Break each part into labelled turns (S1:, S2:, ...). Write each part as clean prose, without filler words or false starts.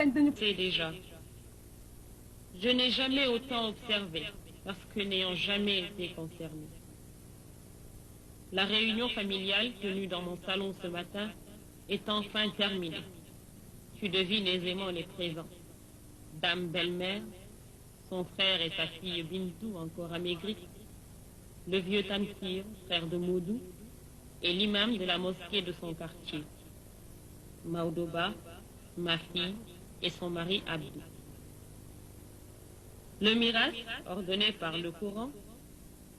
S1: C'est déjà. Je n'ai jamais autant observé parce que n'ayant jamais été concerné. La réunion familiale tenue dans mon salon ce matin est enfin terminée. Tu devines aisément les présents. Dame belle-mère, son frère et sa fille Bintou encore amaigrie, le vieux Tamsir, frère de Moudou, et l'imam de la mosquée de son quartier, Maoudoba, ma fille et son mari Abdou. Le miracle, ordonné par le Coran,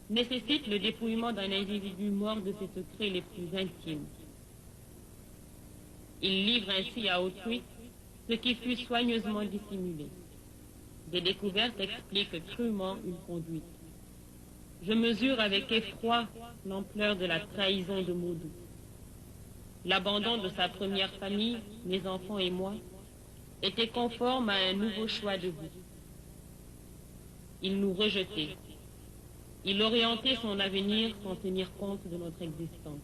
S1: nécessite le dépouillement d'un individu mort de ses secrets les plus intimes. Il livre ainsi à autrui ce qui fut soigneusement dissimulé. Des découvertes expliquent crûment une conduite. Je mesure avec effroi l'ampleur de la trahison de Moudou. L'abandon de sa première famille, mes enfants et moi, était conforme à un nouveau choix de vie. Il nous rejetait. Il orientait son avenir sans tenir compte de notre existence.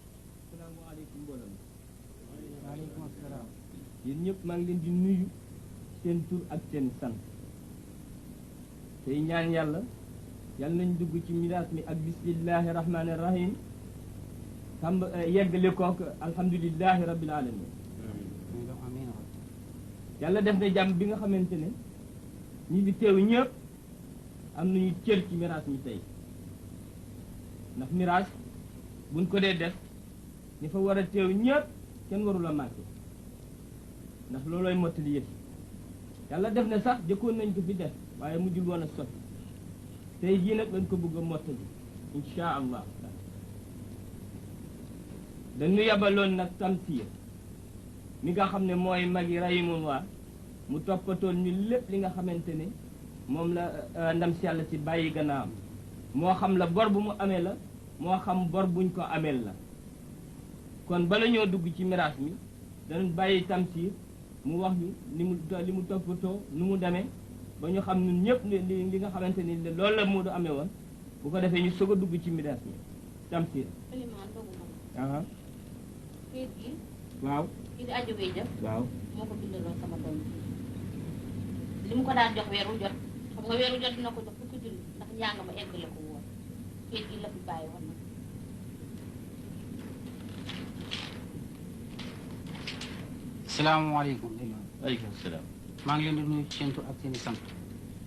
S2: waaleykum salaam. yéen ñëpp maa ngi leen di nuyu seen tur ak seen sant tey ñaan yàlla nañ dugg ci miraas mi ak bismillahi rahmaani rahim xam yeggale kook alhamdulillahi rabbil alamin yàlla def na jàmm bi nga xamante ne ñi fi teew ñëpp am nañu cër ci miraas mi tey ndax miraas buñ ko dee def ñi fa war a teew ñëpp kenn warul a manqué ndax loolooy mottali yëf yàlla def na sax jëkkoon nañ ko fi def waaye mujjul woon a sotti tey jii nag dañ ko bëgg a mottali insha allah dañu yabaloon nag Tamsir mi nga xam ne mooy magi rahimullah mu toppatoon ñu lépp li nga xamante ne moom la ndam si yàlla si bàyyi gannaawam moo xam la bor bu mu amee la moo xam bor buñ ko ameel la kon bala ñoo dugg ci miraas mi danañ bàyyi Tamsir mu wax ñu li mu toppatoo nu mu demee ba ñu xam ñun ñëpp li nga xamante ni loolu la Moodu amee woon bu ko defee ñu soog a dugg ci miraas mi Tamsir. aha
S3: kayit gi.
S2: waaw.
S3: kii di aju bay jëf.
S2: waaw
S3: moo ko bindaloon sama doom li mu ko daan jox weeru jot xam nga weeru jot dina ko jox fukki junni ndax njàng ma eggale ko woon kayit gi la fi bàyyi woon nag.
S4: salaamaaleykum.
S2: waaleykum salaam.
S4: maa ngi leen di nuyu seen tur ak seen i sant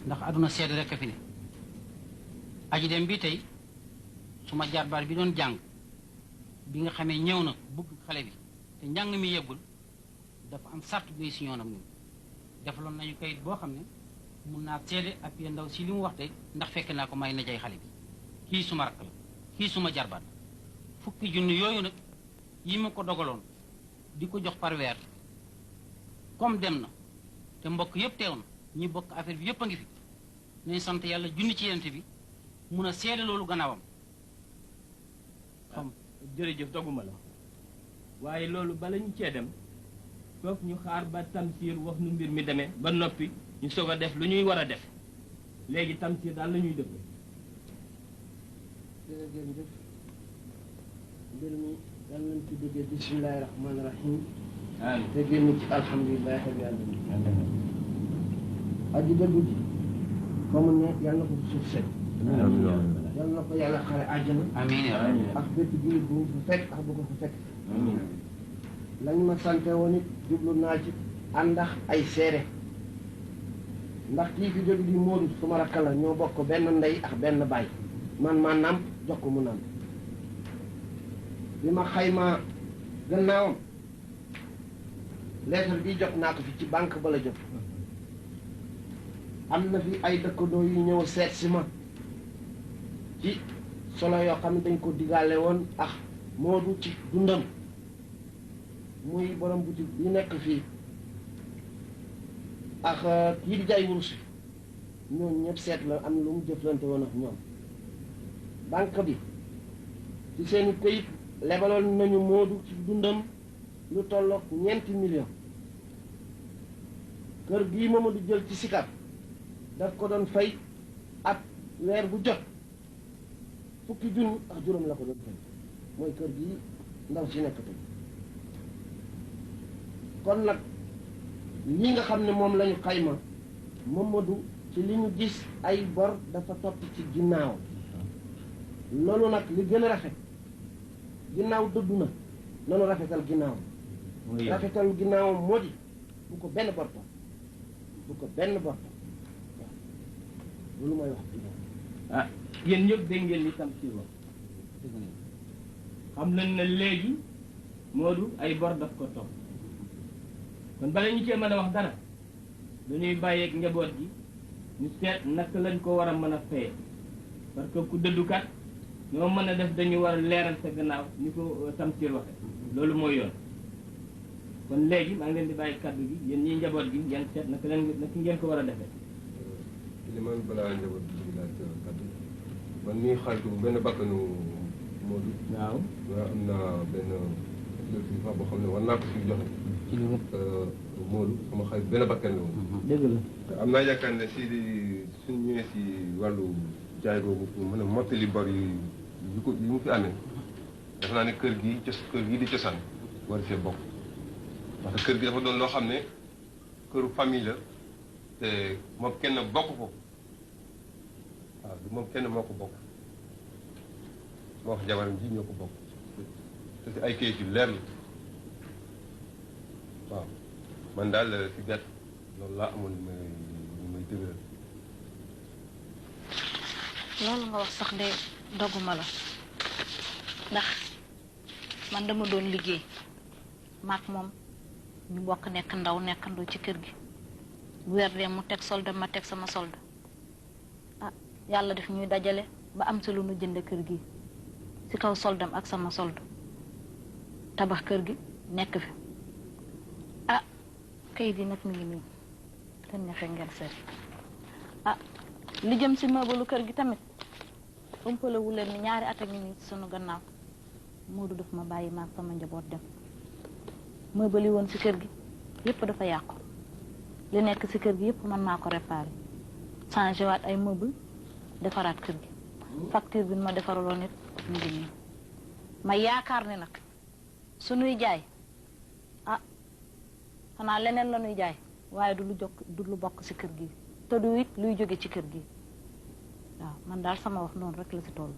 S4: ndax aduna sedd rek a fi ne aji dem bi tey su ma jarbaar bi doon jàng bi nga xamee ñëw na bëgg xale bi te njàng mi yeggul dafa am sart buy si ñoonam ñun defaloon nañu kayit boo xam ne mun naa seede ak yéen ndaw si li mu wax tey ndax fekk naa ko may na jay xale bi kii suma rakk la kii suma jarbaat fukki junni yooyu nag yi mu ko dogaloon di ko jox par weer comme dem na te mbokk yëpp teew na ñi bokk affaire bi yëpp a ngi fi nañ sant yàlla junni ci yent bi mun a seede loolu gannaawam xam
S2: jërëjëf doguma la waaye loolu bala ñu cee dem foog ñu xaar ba Tamsir wax nu mbir mi demee ba noppi ñu soog a def lu ñuy war a def léegi Tamsir daal la ñuy def.
S5: jërëjëf mbir mi yal nañ ci duggee bismillahi rahmaani rahim te génn ci alhamdulilahi rabbil alamin aji dëggu ji fa mu ne yal na ko suuf set yal na ko yàlla xare àjjana
S4: amiin yaa rabbi
S5: ak bépp jullit bu mu fa fekk ak bu ko fa fekk lañ ma sante woon it jublu naa ci àndax ay seere ndax kii fi jóg di Moodu suma rakk la ñoo bokk benn ndey ak benn baay man maa nàmp jox ko mu nàmp bi ma xaymaa gannaawam lettre bi jot naa ko fi ci banque ba la jot am na fi ay dëkkandoo yu ñëw seet si ma ci solo yoo xam ne dañ ko diggaale woon ak Moodu ci dundam muy borom boutique bi nekk fii ak kii di jaay wurus ñooñu ñëpp seet la am lu mu jëflante woon ak ñoom banque bi ci seeni këyit lebaloon nañu Moodu ci dundam lu tolloog ñeenti millions kër gii Mamadou jël ci Sicap daf ko doon fay at weer bu jot fukki junni ak juróom la ko doon fay mooy kër gii ndaw si nekk tey kon nag lii nga xam ne moom lañu xayma Mamadou ci li ñu gis ay bor dafa topp ci ginnaaw loolu nag li gën a rafet ginnaaw dëddu na nanu rafetal ginnaaw rafetal ginnaaw moo di bu ko benn bor topp bu ko benn bor topp waaw loolu mooy wax
S2: ah yéen ñëpp dégg ngeen li Tamsir wax xam nañ ne léegi Modou ay bor daf ko topp kon bala ñu cee mën a wax dara dañuy bàyyeeg njaboot gi ñu seet naka lañ ko war a mën a feye parce que ku dëddukat ñoo mën a def dañu war a leeral sa gannaaw ni ko Tamsir waxe loolu mooy yoon kon léegi maa ngi leen di bàyyi kaddu gi yéen ñii njaboot gi ngeen seet naka ngeen ko war a defee.
S6: li man balaa njaboot bi laaj kaddu man mii xaritu benn bakkanu Modou.
S2: waaw
S6: am naa benn exercice boo xam ne war naa ko si joxe.
S4: ci lu
S6: Modou sama xarit benn bakkan la woon.
S2: dëgg la.
S6: te am naa yaakaar ne si suñ ñëwee si wàllu jaay boobu pour mën a mottali bor yi mu fi amee def naa ne kër gi di cosaan war see bokk parce que kër gi dafa doon loo xam ne këru famille la te moom kenn bokk ko waaw moom kenn moo ko bokk moo wax jabaram ji ñoo ko bokk te si ay kayit yu leer la waaw man daal si gàtt loolu laa amoon may dëgëral.
S3: loolu nga wax sax de doguma la ndax man dama doon liggéey maak moom ñu bokk nekk ndaw nekkandoo ci kër gi bu weer dee mu teg solde ma teg sama solde ah yàlla def ñuy dajale ba am si lu nu jënd kër gi ci kaw soldam ak sama solde tabax kër gi nekk fi ah kayit yi nag mi ngi nii te nefe ngeen seet ah li jëm si meuble kër gi tamit umpale wu leen ni ñaari at a ngi nii ci sunu gannaaw Modou daf ma bàyyi maag sama njaboot dem meuble yi woon si kër gi yépp dafa yàqu li nekk si kër gi yépp man maa ko réparé changé waat ay meuble defaraat kër gi facture bi ma defaraloon nit mu ngi nii ma yaakaar ne nag sunuy jaay ah xanaa leneen la nuy jaay waaye du lu bokk si kër gi te du it luy jóge ci kër gi waaw man daal sama wax noonu rek la si toll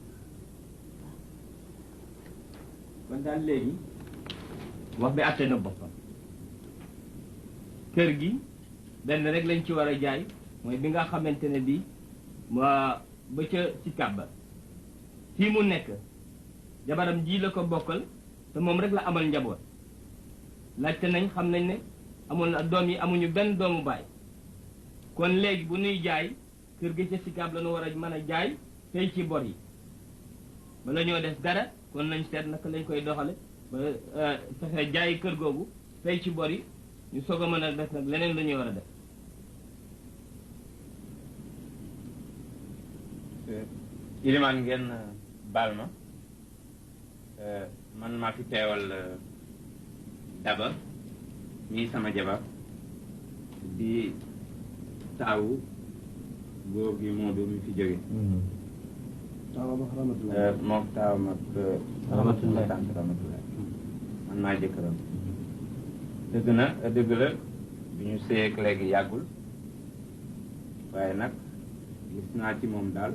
S2: man daal léegi wax bi àtte na boppam kër gi benn rek lañ ci war a jaay mooy bi nga xamante ne bii ma ba ca ci kàbba fii mu nekk jabaram ji la ko bokkal te moom rek la amal njaboot laajte nañ xam nañ ne amoon na doom yi amuñu benn doomu baay kon léegi bu nuy jaay kër gi ca Sicap la ñu war a mën a jaay tey ci bor yi bala ñoo def dara kon nañ seet naka lañ koy doxale ba fexe jaay kër googu tey ci bor yi ñu soog a mën a def nag leneen la ñuy war a def.
S7: ilimaan ngeen baal ma man maa fi teewal Daba mii sama jabar di taawu góor gi Modou mi fi jóge
S5: taawam ak rahmatulah
S7: moom taawam ak rahmatulah man maa jëkkëram dëgg la bi ñu seeg léegi yàggul waaye nag gis naa ci moom daal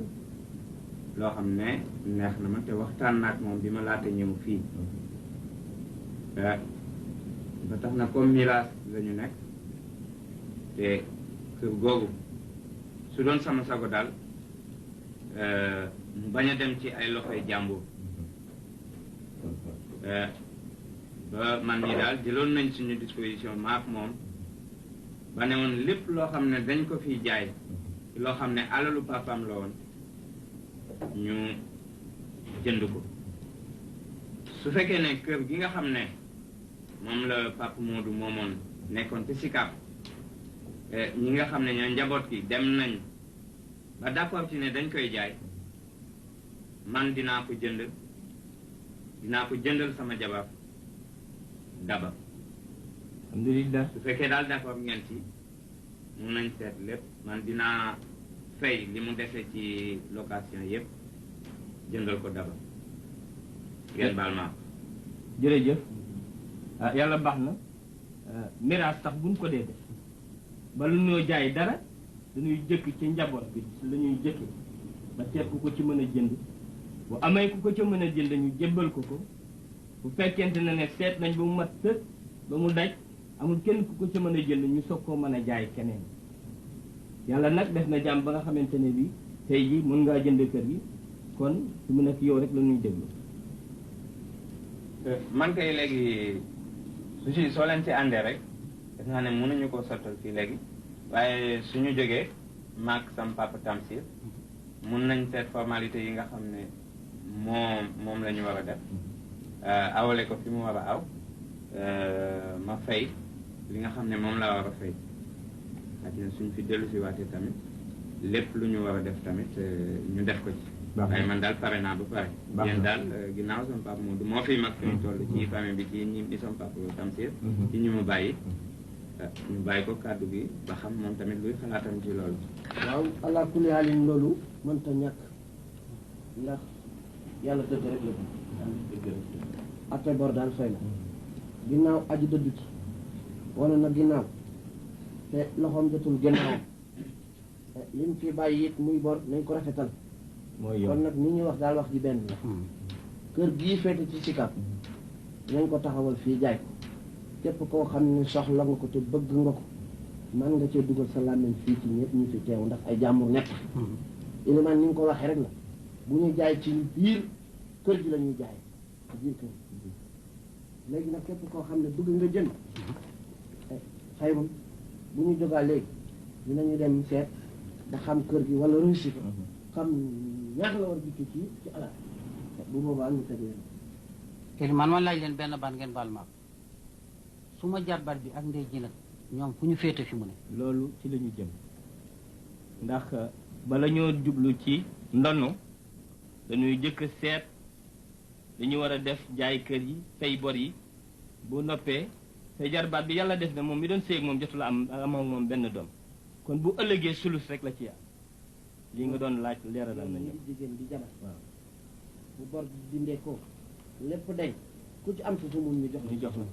S7: loo xam ne neex na ma te waxtaan naa ak moom bi ma laata ñëw fii ba tax na comme miraas la ñu nekk te kër googu su doon sama sago daal mu bañ a dem ci ay loxoy jàmbur ba man ñi daal jëloon nañ suñu disposition maak moom ba ne woon lépp loo xam ne dañ ko fiy jaay loo xam ne alalu papaam la woon ñu jënd ko su fekkee ne kër gi nga xam ne moom la Papa Modou moomoon nekkoon ci Sicap ñi nga xam ne ñoo njaboot gi dem nañ ba d'accord ci ne dañ koy jaay man dinaa ko jëndal sama jabar Daba
S2: alhamdulilah
S7: su fekkee daal d'accord ngeen ci mun nañ seet lépp man dinaa fay li mu dese ci location yépp jëndal ko Daba ngeen baal ma
S2: jërëjëf yàlla baax na miraas sax buñ ko dee def bala ñoo jaay dara dañuy jëkk ci njaboot bi la ñuy jëkke ba seet ku ko ci mën a jënd bu amee ku ko ci mën a jënd ñu jébbal ko ko bu fekkente ne ne seet nañ ba mu mat tëg ba mu daj amul kenn ku ko ci mën a jënd ñu soog koo mën a jaay keneen yàlla nag def na jàmm ba nga xamante ne bi tey ji mën ngaa jënd kër gi kon su mu nekk yow rek la ñuy déglu
S7: man kay léegi su soo leen ci àndee rek def naa ne mënuñu koo sottal fii léegi waaye suñu jógee maak sam papa Tamsir mun nañ seet formalité yi nga xam ne moom la ñu war a def awale ko fi mu war a aw ma fay li nga xam ne moom la war a fay ak suñ fi dellu si waatee tamit lépp lu ñu war a def tamit ñu def ko ci waaye man daal pare naa ba pare yéen daal ginnaaw sama papa Modou moo fi mag fi mu toll ci famille bi ci ñi sama papa Tamsir ci ñu mu bàyyi ñu bàyyi ko kàddu gi ba xam moom tamit luy xalaatam ci loolu
S5: waaw ala kulli haalin loolu mënta ñàkk ndax yàlla dëgg rek la ko atte bor daal fay la ginnaaw aji dëddu ci wane na ginnaaw te loxoom jotul ginnaaw lim fi bàyyi it muy bor nañ ko rafetal kon nag ni ñuy wax daal wax ji benn la kër gii féete ci Sicap nañ ko taxawal fii jaay ko képp koo xam ne soxla nga ko te bëgg nga ko man nga cee dugal sa làmmiñ fii ci ñëpp ñu fi teew ndax ay jàmbur nekk ilimaan ni nga ko waxee rek la bu ñuy jaay ci biir kër gi la ñuy jaay ci biir kër gi léegi nag képp koo xam ne bëgg nga jënd xëy moom bu ñu jógaa léegi dinañu dem seet da xam kër gi wala réussi ko xam ñaata la war a dikki ci alal bu boobaa ñu teg leen
S4: ilimaan man laaj leen benn baat ngeen baal ma su ma jarbaat bi ak ndey ji nag ñoom fu ñu féete fi mu ne
S2: loolu ci la ñu jëm ndax bala ñoo jublu ci ndonno dañuy jëkk seet dañu war a def jaay kër yi fay bor yi bu noppee te jarbaat bi yàlla def na moom mi doon séeg moom jotul am ak moom benn doom kon bu ëllëgee sulus rek la ci am li nga doon laaj leeralal nañu
S5: jigéen di jabar waaw bu bor dindee ko lépp dañ ku ci am sa sumun ñu jox la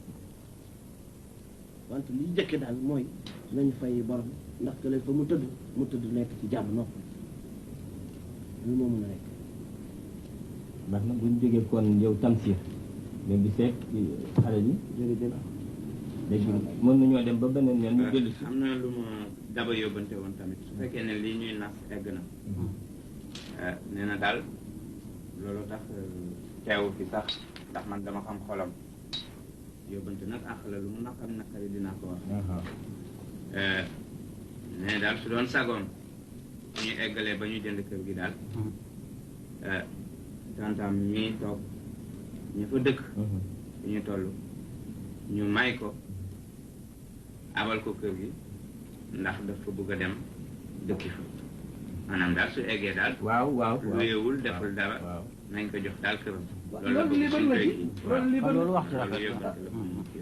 S5: wante li jëkke daal mooy nañu fay bor ndax que leen fa mu tëdd nekk ci jàmm nopp lu moo mën a nekk
S2: baax na buñ jógee kon yow Tamsir leen di seet xale yi
S5: jërëjëf
S2: léegi mën nañoo dem ba beneen yoon ñu dellu si
S7: am na lu ma daba yóbbante woon tamit su fekkee ne lii ñuy nas egg na nee na daal loolu tax teewu fi sax ndax man dama xam xolam yóbbante nag àq la lu mu naqari dinaa ko wax nee daal su doon sagoon bu ñu eggalee ba ñu jënd kër gi daal tantam mii toog ñu fa dëkk fi ñu toll ñu may ko abal ko kër gi ndax dafa bëgg a dem dëkki fa maanaam daal su eggee daal
S2: waaw
S7: luyewul deful dara nañ ko jox daal këram
S5: loolu li bëri na ci
S4: loolu wax ci rafet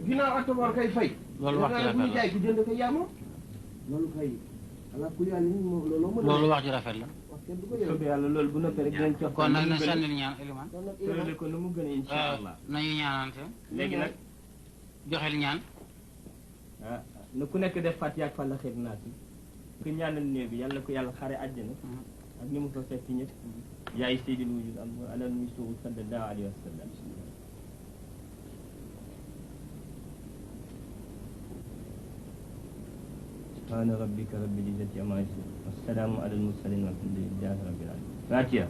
S5: ginnaaw ak bor kay fay
S4: loolu wax ci rafet
S5: bu ñu jaay ku jënd ko yaa moom loolu kay ala kulli haal
S4: loolu wax ci rafet la
S5: wax kenn du ko yëg
S2: yàlla loolu bu noppee rek dinañ jox
S4: kon nag na sànnil ñaan ilimaan
S2: tërale ko nu mu gën a insha allah
S4: nañu ñaanante
S2: léegi nag
S4: joxel ñaan
S2: na ku nekk def fàtt yaag fàlla xeet naa si ku ñaanal néew bi yàlla ko yàlla xare àjjana ak ñi mu fa fekk ñëpp yaay seydil wujud am alal muy suufu sallallahu alayhi wa sallam subhaana rabbika rabbil izzati ammaa yasifuun wa salaamun alal mursaliin walhamdulillahi rabbil aalamiin Fatiha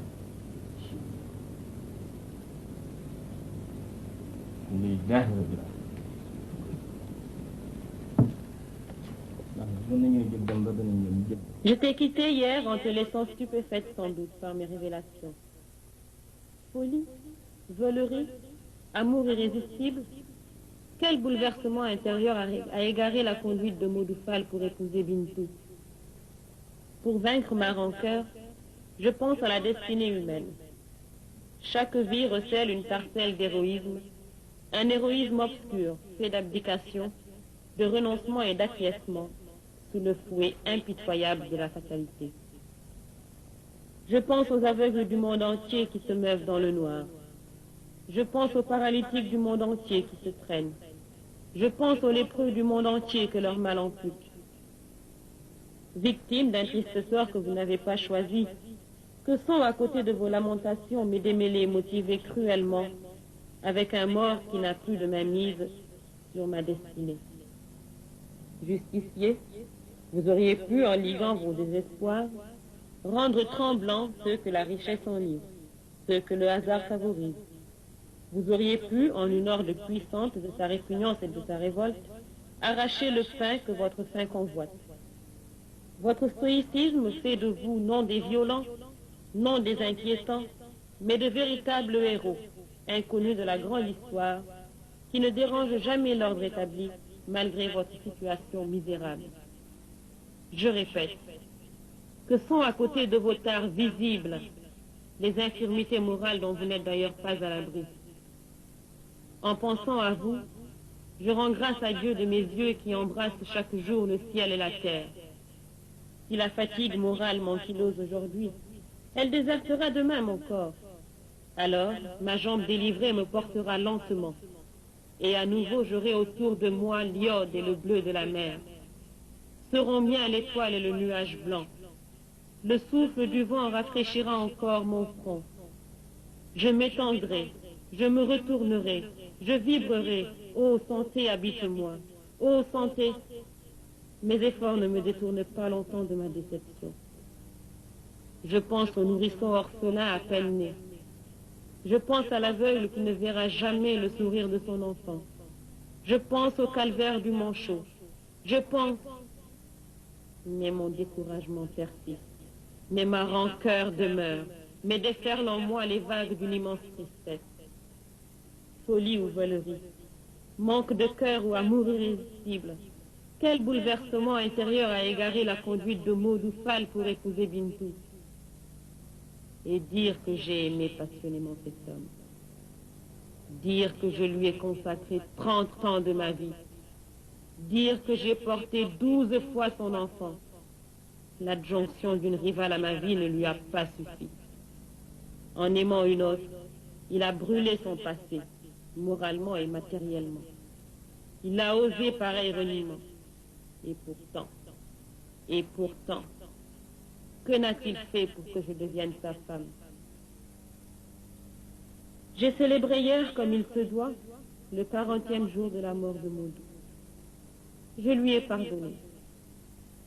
S2: alhamdulillahi rabbil aalamiin
S1: Je t'ai quitté hier en te laissant stupéfaite sans doute par mes révélations. Folie, volerie, amour irrésistible, quel bouleversement intérieur a égaré la conduite de Modou Fall pour épouser Bintou. Pour vaincre ma rancœur, je pense à la destinée humaine. Chaque vie recèle une parcelle d'héroïsme, un héroïsme obscur, fait d'abdication, de renoncement et d'acquiescement sous le fouet impitoyable de la fatalité. Je pense aux aveugles du monde entier qui se meuvent dans le noir. Je pense aux paralytiques du monde entier qui se traînent. Je pense aux lépreux du monde entier que leur mal ampute. victime d'un triste sort que vous n'avez pas choisi, que sont à côté de vos lamentations mes démêlés motivés cruellement, avec un mort qui n'a plus de mainmise sur ma destinée. Justicier, vous auriez pu, en liguant vos désespoirs, rendre tremblants ceux que la richesse enivre, ceux que le hasard favorise. Vous auriez pu, en une horde puissante de sa répugnance et de sa révolte, arracher le pain que votre faim convoite. Votre stoïcisme fait de vous non des violents, non des inquiétants, mais de véritables héros, inconnus de la grande histoire, qui ne dérangent jamais l'ordre établi, malgré votre situation misérable. Je répète, que sont à côté de vos tares visibles les infirmités morales dont vous n'êtes d'ailleurs pas à l'abri. En pensant à vous, je rends grâce à Dieu de mes yeux qui embrassent chaque jour le ciel et la terre. Si la fatigue morale m'ankylose aujourd'hui, elle désertera demain mon corps. Alors, ma jambe délivrée me portera lentement, et à nouveau j'aurai autour de moi l'iode et le bleu de la mer. Seront miens l'étoile et le nuage blanc. Le souffle du vent rafraîchira encore mon front. Je m'étendrai, je me retournerai, je vibrerai. Ô santé, habite-moi. Ô santé, mes efforts ne me détournent pas longtemps de ma déception. Je pense au nourrisson orphelin à peine né. Je pense à l'aveugle qui ne verra jamais le sourire de son enfant. Je pense au calvaire du manchot. Je pense... Mais mon découragement persiste. Mais ma rancœur demeure. Mais déferlent en moi les vagues d'une immense tristesse. Folie ou volerie. Manque de cœur ou amour irrésistible. Quel bouleversement intérieur a égaré la conduite de Modou Fall pour épouser Bintou. Et dire que j'ai aimé passionnément cet homme. Dire que je lui ai consacré 30 ans de ma vie. Dire que j'ai porté 12 fois son enfant. L'adjonction d'une rivale à ma vie ne lui a pas suffi. En aimant une autre, il a brûlé son passé, moralement et matériellement. Il a osé pareil reniement. Et pourtant, que n'a-t-il fait pour que je devienne sa femme? J'ai célébré hier, comme il se doit, le 40e jour de la mort de Modou. Je lui ai pardonné.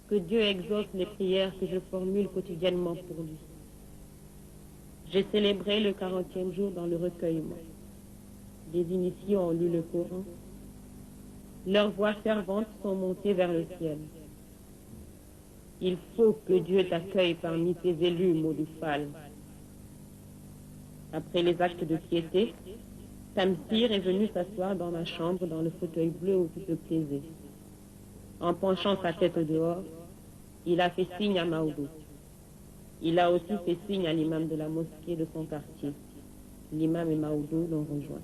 S1: Que Dieu exauce les prières que je formule quotidiennement pour lui. J'ai célébré le 40e jour dans le recueillement. Des initiés ont lu le Coran. Leurs voix ferventes sont montées vers le ciel. Il faut que Dieu t'accueille parmi ses élus, Modou Fall. Après les actes de piété, Tamsir est venu s'asseoir dans ma chambre dans le fauteuil bleu où tout se plaisait. En penchant sa tête dehors, il a fait signe à Maodo. Il a aussi fait signe à l'imam de la mosquée de son quartier. L'imam et Maodo l'ont rejoint.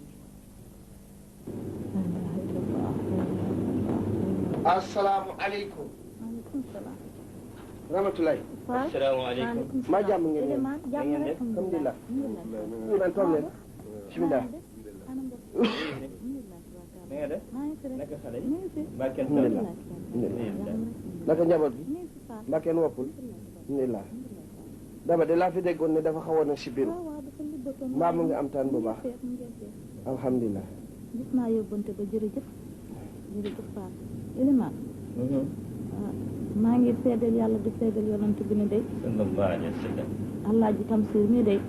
S5: Assalamu alaikum. Rahmatullahi.
S2: Assalamu alaikum.
S5: Ma jàmm ngeen ñëw. Alhamdulillah. Ñu naan toog leen. Bismillah.
S2: nga def naka xale yi mbaa kenn
S5: naka njaboot gi mbaa kenn woppul alhamdulillah. dama de laa fi déggoon ne dafa xawoon a sibiru mbaa mu ngi am taan bu baax alhamdulillah.
S3: gis naa yóbbante ba jërëjëf Faat Eliman maa ngi seedal yàlla di seedal yonent bi ne day
S2: sallallahu alayhi wa sallam
S3: Alaaji Tamsir mi day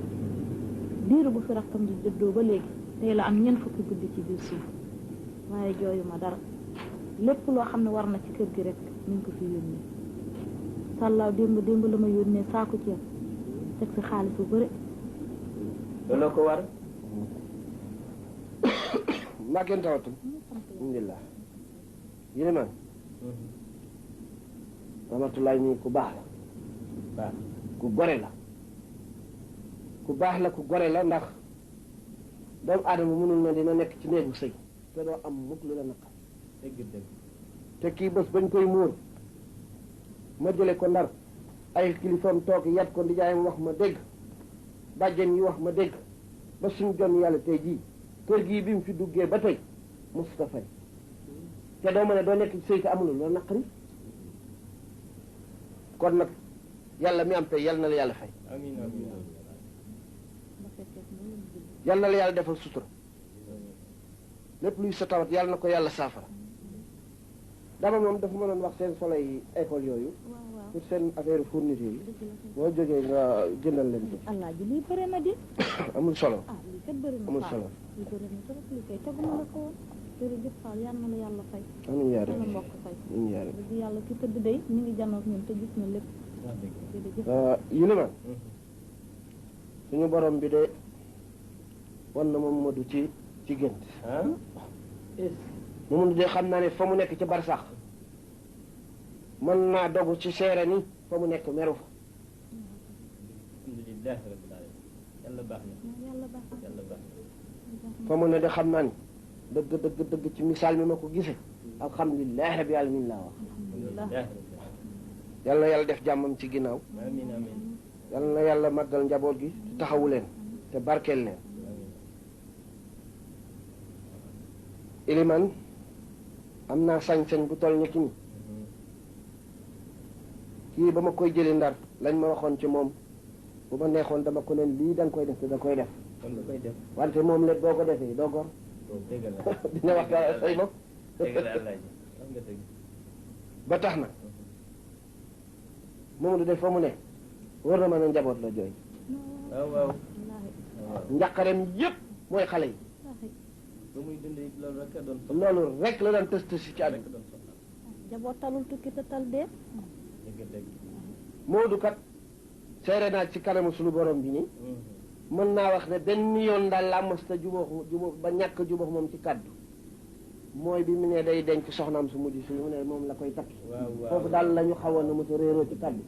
S3: diiru bu fi rakkam di juddoo ba léegi tey la am ñeent fukki guddi ci biir suuf waaye jooyu ma dara lépp loo xam ne war na ci kër gi rek ñu ngi ko fi yónnee sàllaaw démb la ma yónnee saako ceeb teg si xaalis bu bëri
S2: looloo ko war
S5: mbaa kenn tawatul alhamdulillah Yéliman Rahmatullahi nii ku baax la ku gore la ku baax la ku gore la ndax doomu aadama mënul na dina nekk ci néegu sëy te doo am mukk lu la naqar
S2: dëgg
S5: te kii bés bañ koy muur ma jële ko Ndar ay kilifaam toog yat ko ndijaayam wax ma dégg bàjjen yi wax ma dégg ba suñu jon yàlla tey jii kër gii bi mu fi duggee ba tey mosuta fay te doo ma ne doo nekk ci sëy te amulul la naqari kon nag yàlla mi am pay yal na la yàlla fay
S2: amiin amiin
S5: yal na la yàlla defal sutura lépp luy sa tawat yàlla na ko yàlla saafara dama moom dafa mënoon wax seen solo yi école yooyu pour seen affaire fourniture yi boo jógee nga jëndal leen ko
S3: allah ji lii bëri na di
S5: amul solo
S3: lii kat bëri na
S5: amul
S3: Fall.
S5: solo
S3: lii bëri na trop lii kay teguma la ko woon jërëjëf Fall yal na la yàlla fay
S5: amiin yaa
S3: yàlla
S5: rabbi
S3: mbokk fay
S5: amiin yaa rabbi
S3: dëgg yàlla ki tëdd day ñu ngi janoog ñun te gis na lépp jërëjëf
S5: Yilimaan suñu borom bi de wan na moom Mamadou ci gént Mamadou de xam naa ne fa mu nekk ci barsax mën naa dogu ci seere ni fa mu nekk meru fa
S2: alhamdulilah rabbil alamin yàlla baax na
S3: yàlla baax na
S2: yàlla baax
S5: fa mu ne de xam naa ni dëgg ci misaal mi ma ko gisee alhamdulilah rabbil alamin laa wax
S2: na
S5: yàlla na yàlla def jàmmam ci ginnaaw
S2: amiin amiin
S5: yàlla na yàlla màggal njaboot gi taxawu leen te barkeel leen Iliman am naa sañ-sañ bu toll ni ki ni kii ba ma koy jëli Ndar lañ ma waxoon ci moom bu ma neexoon dama ko leen lii da nga koy def te da koy def
S2: kon nga koy def
S5: wante moom lépp boo ko defee doo gor
S2: dëgg la
S5: dina wax dara say bopp
S2: dëgg la Alaaji wax nga dëgg
S5: ba tax na Mamadou def fa mu ne war na mën a njaboot la jooy
S2: waaw waaw
S5: njàqarem yëpp mooy xale yi
S2: ba muy dund it loolu rek a doon
S5: loolu rek la daan tës tësi ci àdduna
S2: rek a doon soxla
S3: jaboot talul tukki te tal dee
S2: dëgg dëgg
S5: Moodu kat seere naa ci kanamu suñu borom bi ni mën naa wax ne benn yoon daal la mës ta jubóo ba ñàkk jubóo moom ci kaddu mooy bi mu ne day denc soxnaam su mujj si mu ne moom la koy takki
S2: waaw waaw
S5: foofu daal la ñu xawoon na mos a réeroo ci kaddu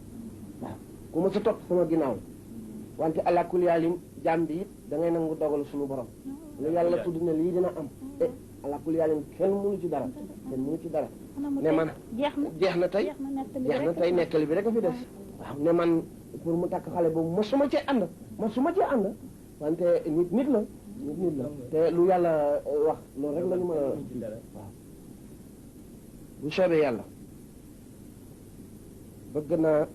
S5: waaw ku mos a topp sama ginnaaw wante ala kulli yaalim jaam bi it da ngay nangu dogal suñu borom lu yàlla tudd ne lii dina am ala kulli yaalim kenn mënu ci dara kenn mënu ci dara ne man jeex na tey nettali bi rek a fi des waaw ne man pour mu takk xale boobu mosuma cee ànd wante nit la te lu yàlla wax loolu rek la ñu mën a waaw bu soobee yàlla bëgg naa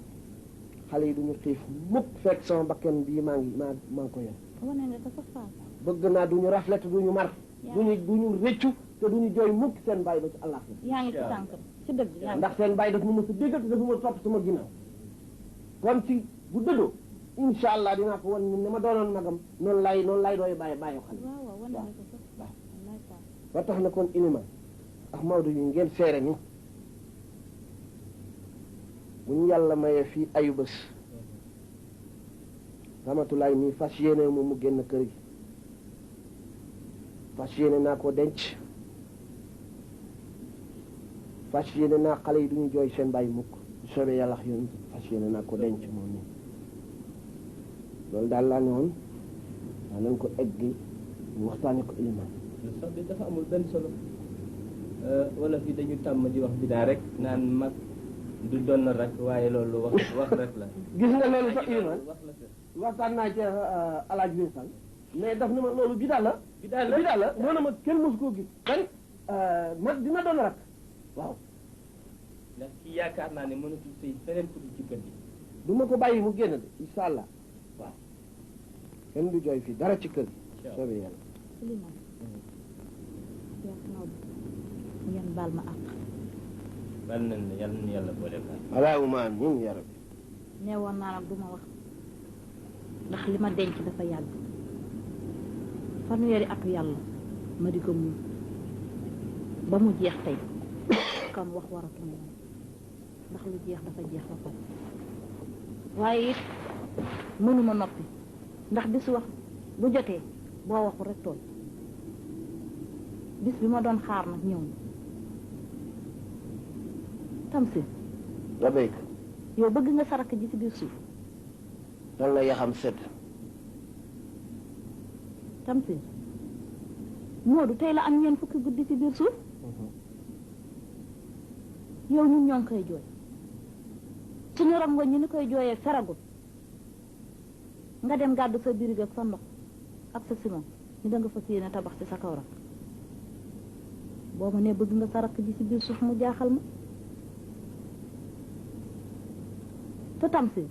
S5: xale yi duñu xiif mukk fekk sama bakken bii maa ngi ko yor
S3: wane nga ko sax Fall
S5: bëgg naa duñu raflet duñu mar duñu rëccu te duñu jooy mukk seen bàyyi ba ci Allah
S3: yaa ngi ci tànk ci dëgg yaa
S5: ndax seen bàyyi daf ma mës a déggal te dafa ma topp sama ginnaaw kon ci bu dëddoo incha allah dinaa ko wan ñun ne ma doonoon magam noonu lay dooy bàyyi xale
S3: waaw wane nga ko sax
S5: waaw
S3: wallaay Fall
S5: ba tax na kon Iliman ak Maodo yi ngeen seere ni bu ñu yàlla mayee fii ayu bés Ramatulaay nii fas yéene mu génn kër gi fas yéene naa ko denc fas yéene naa xale yi duñu jooy seen bàyyi mukk bu soobee yàlla yoon fas yéene naa ko denc moom nii loolu daal laa ne woon daa nañ ko eggi ñu waxtaane ko Iliman
S2: sax bi dafa amul benn solo wala fi dañu tàmm di wax bidaa rek naan mag du doon rak waaye loolu wax rek la
S5: gis nga loolu sax Iliman
S2: wax la sax
S5: waxtaan naa ci alaaj bi sal mais daf na ma loolu bidaa la noonu ma kenn mosu koo gis kan mag dina doon rak waaw
S2: ndax kii yaakaar naa ne mënatul sëy feneen ku dul ci kër gi
S5: du ma ko bàyyi mu génn de insha allah waaw kenn du jooy fii dara ci kër gi soobee yàlla
S3: Iliman yaa Maodo ngeen baal ma àq
S2: bal nañ la yàlla na yàlla boole baal
S5: allahumma amiin ya rabbi
S3: nee woon naa nag du ma wax ndax li ma denc dafa yàgg fanweeri atu yàlla ma di ko muñ ba mu jeex tey kon wax waratuma woon ndax lu jeex dafa jeex ba pare waaye it mënuma noppi ndax bis wax bu jotee boo waxul rek tool bis bi ma doon xaar nag ñëw na Tamsir
S5: rabayk
S3: yow bëgg nga sarak ji ci biir suuf
S5: dal na yaxam sedd
S3: Tamsir Moodu tey la am ñeent fukki guddi ci biir suuf yow ñun ñoo ngi koy jooy suñu rongoñ ñi ni koy jooyee feragul nga dem gàddu sa birig ak sa ndox ak sa simon ñu da nga fas yéene tabax ci sa kaw rak boo ma ne bëgg nga sarak ji ci biir suuf mu jaaxal ma te Tamsir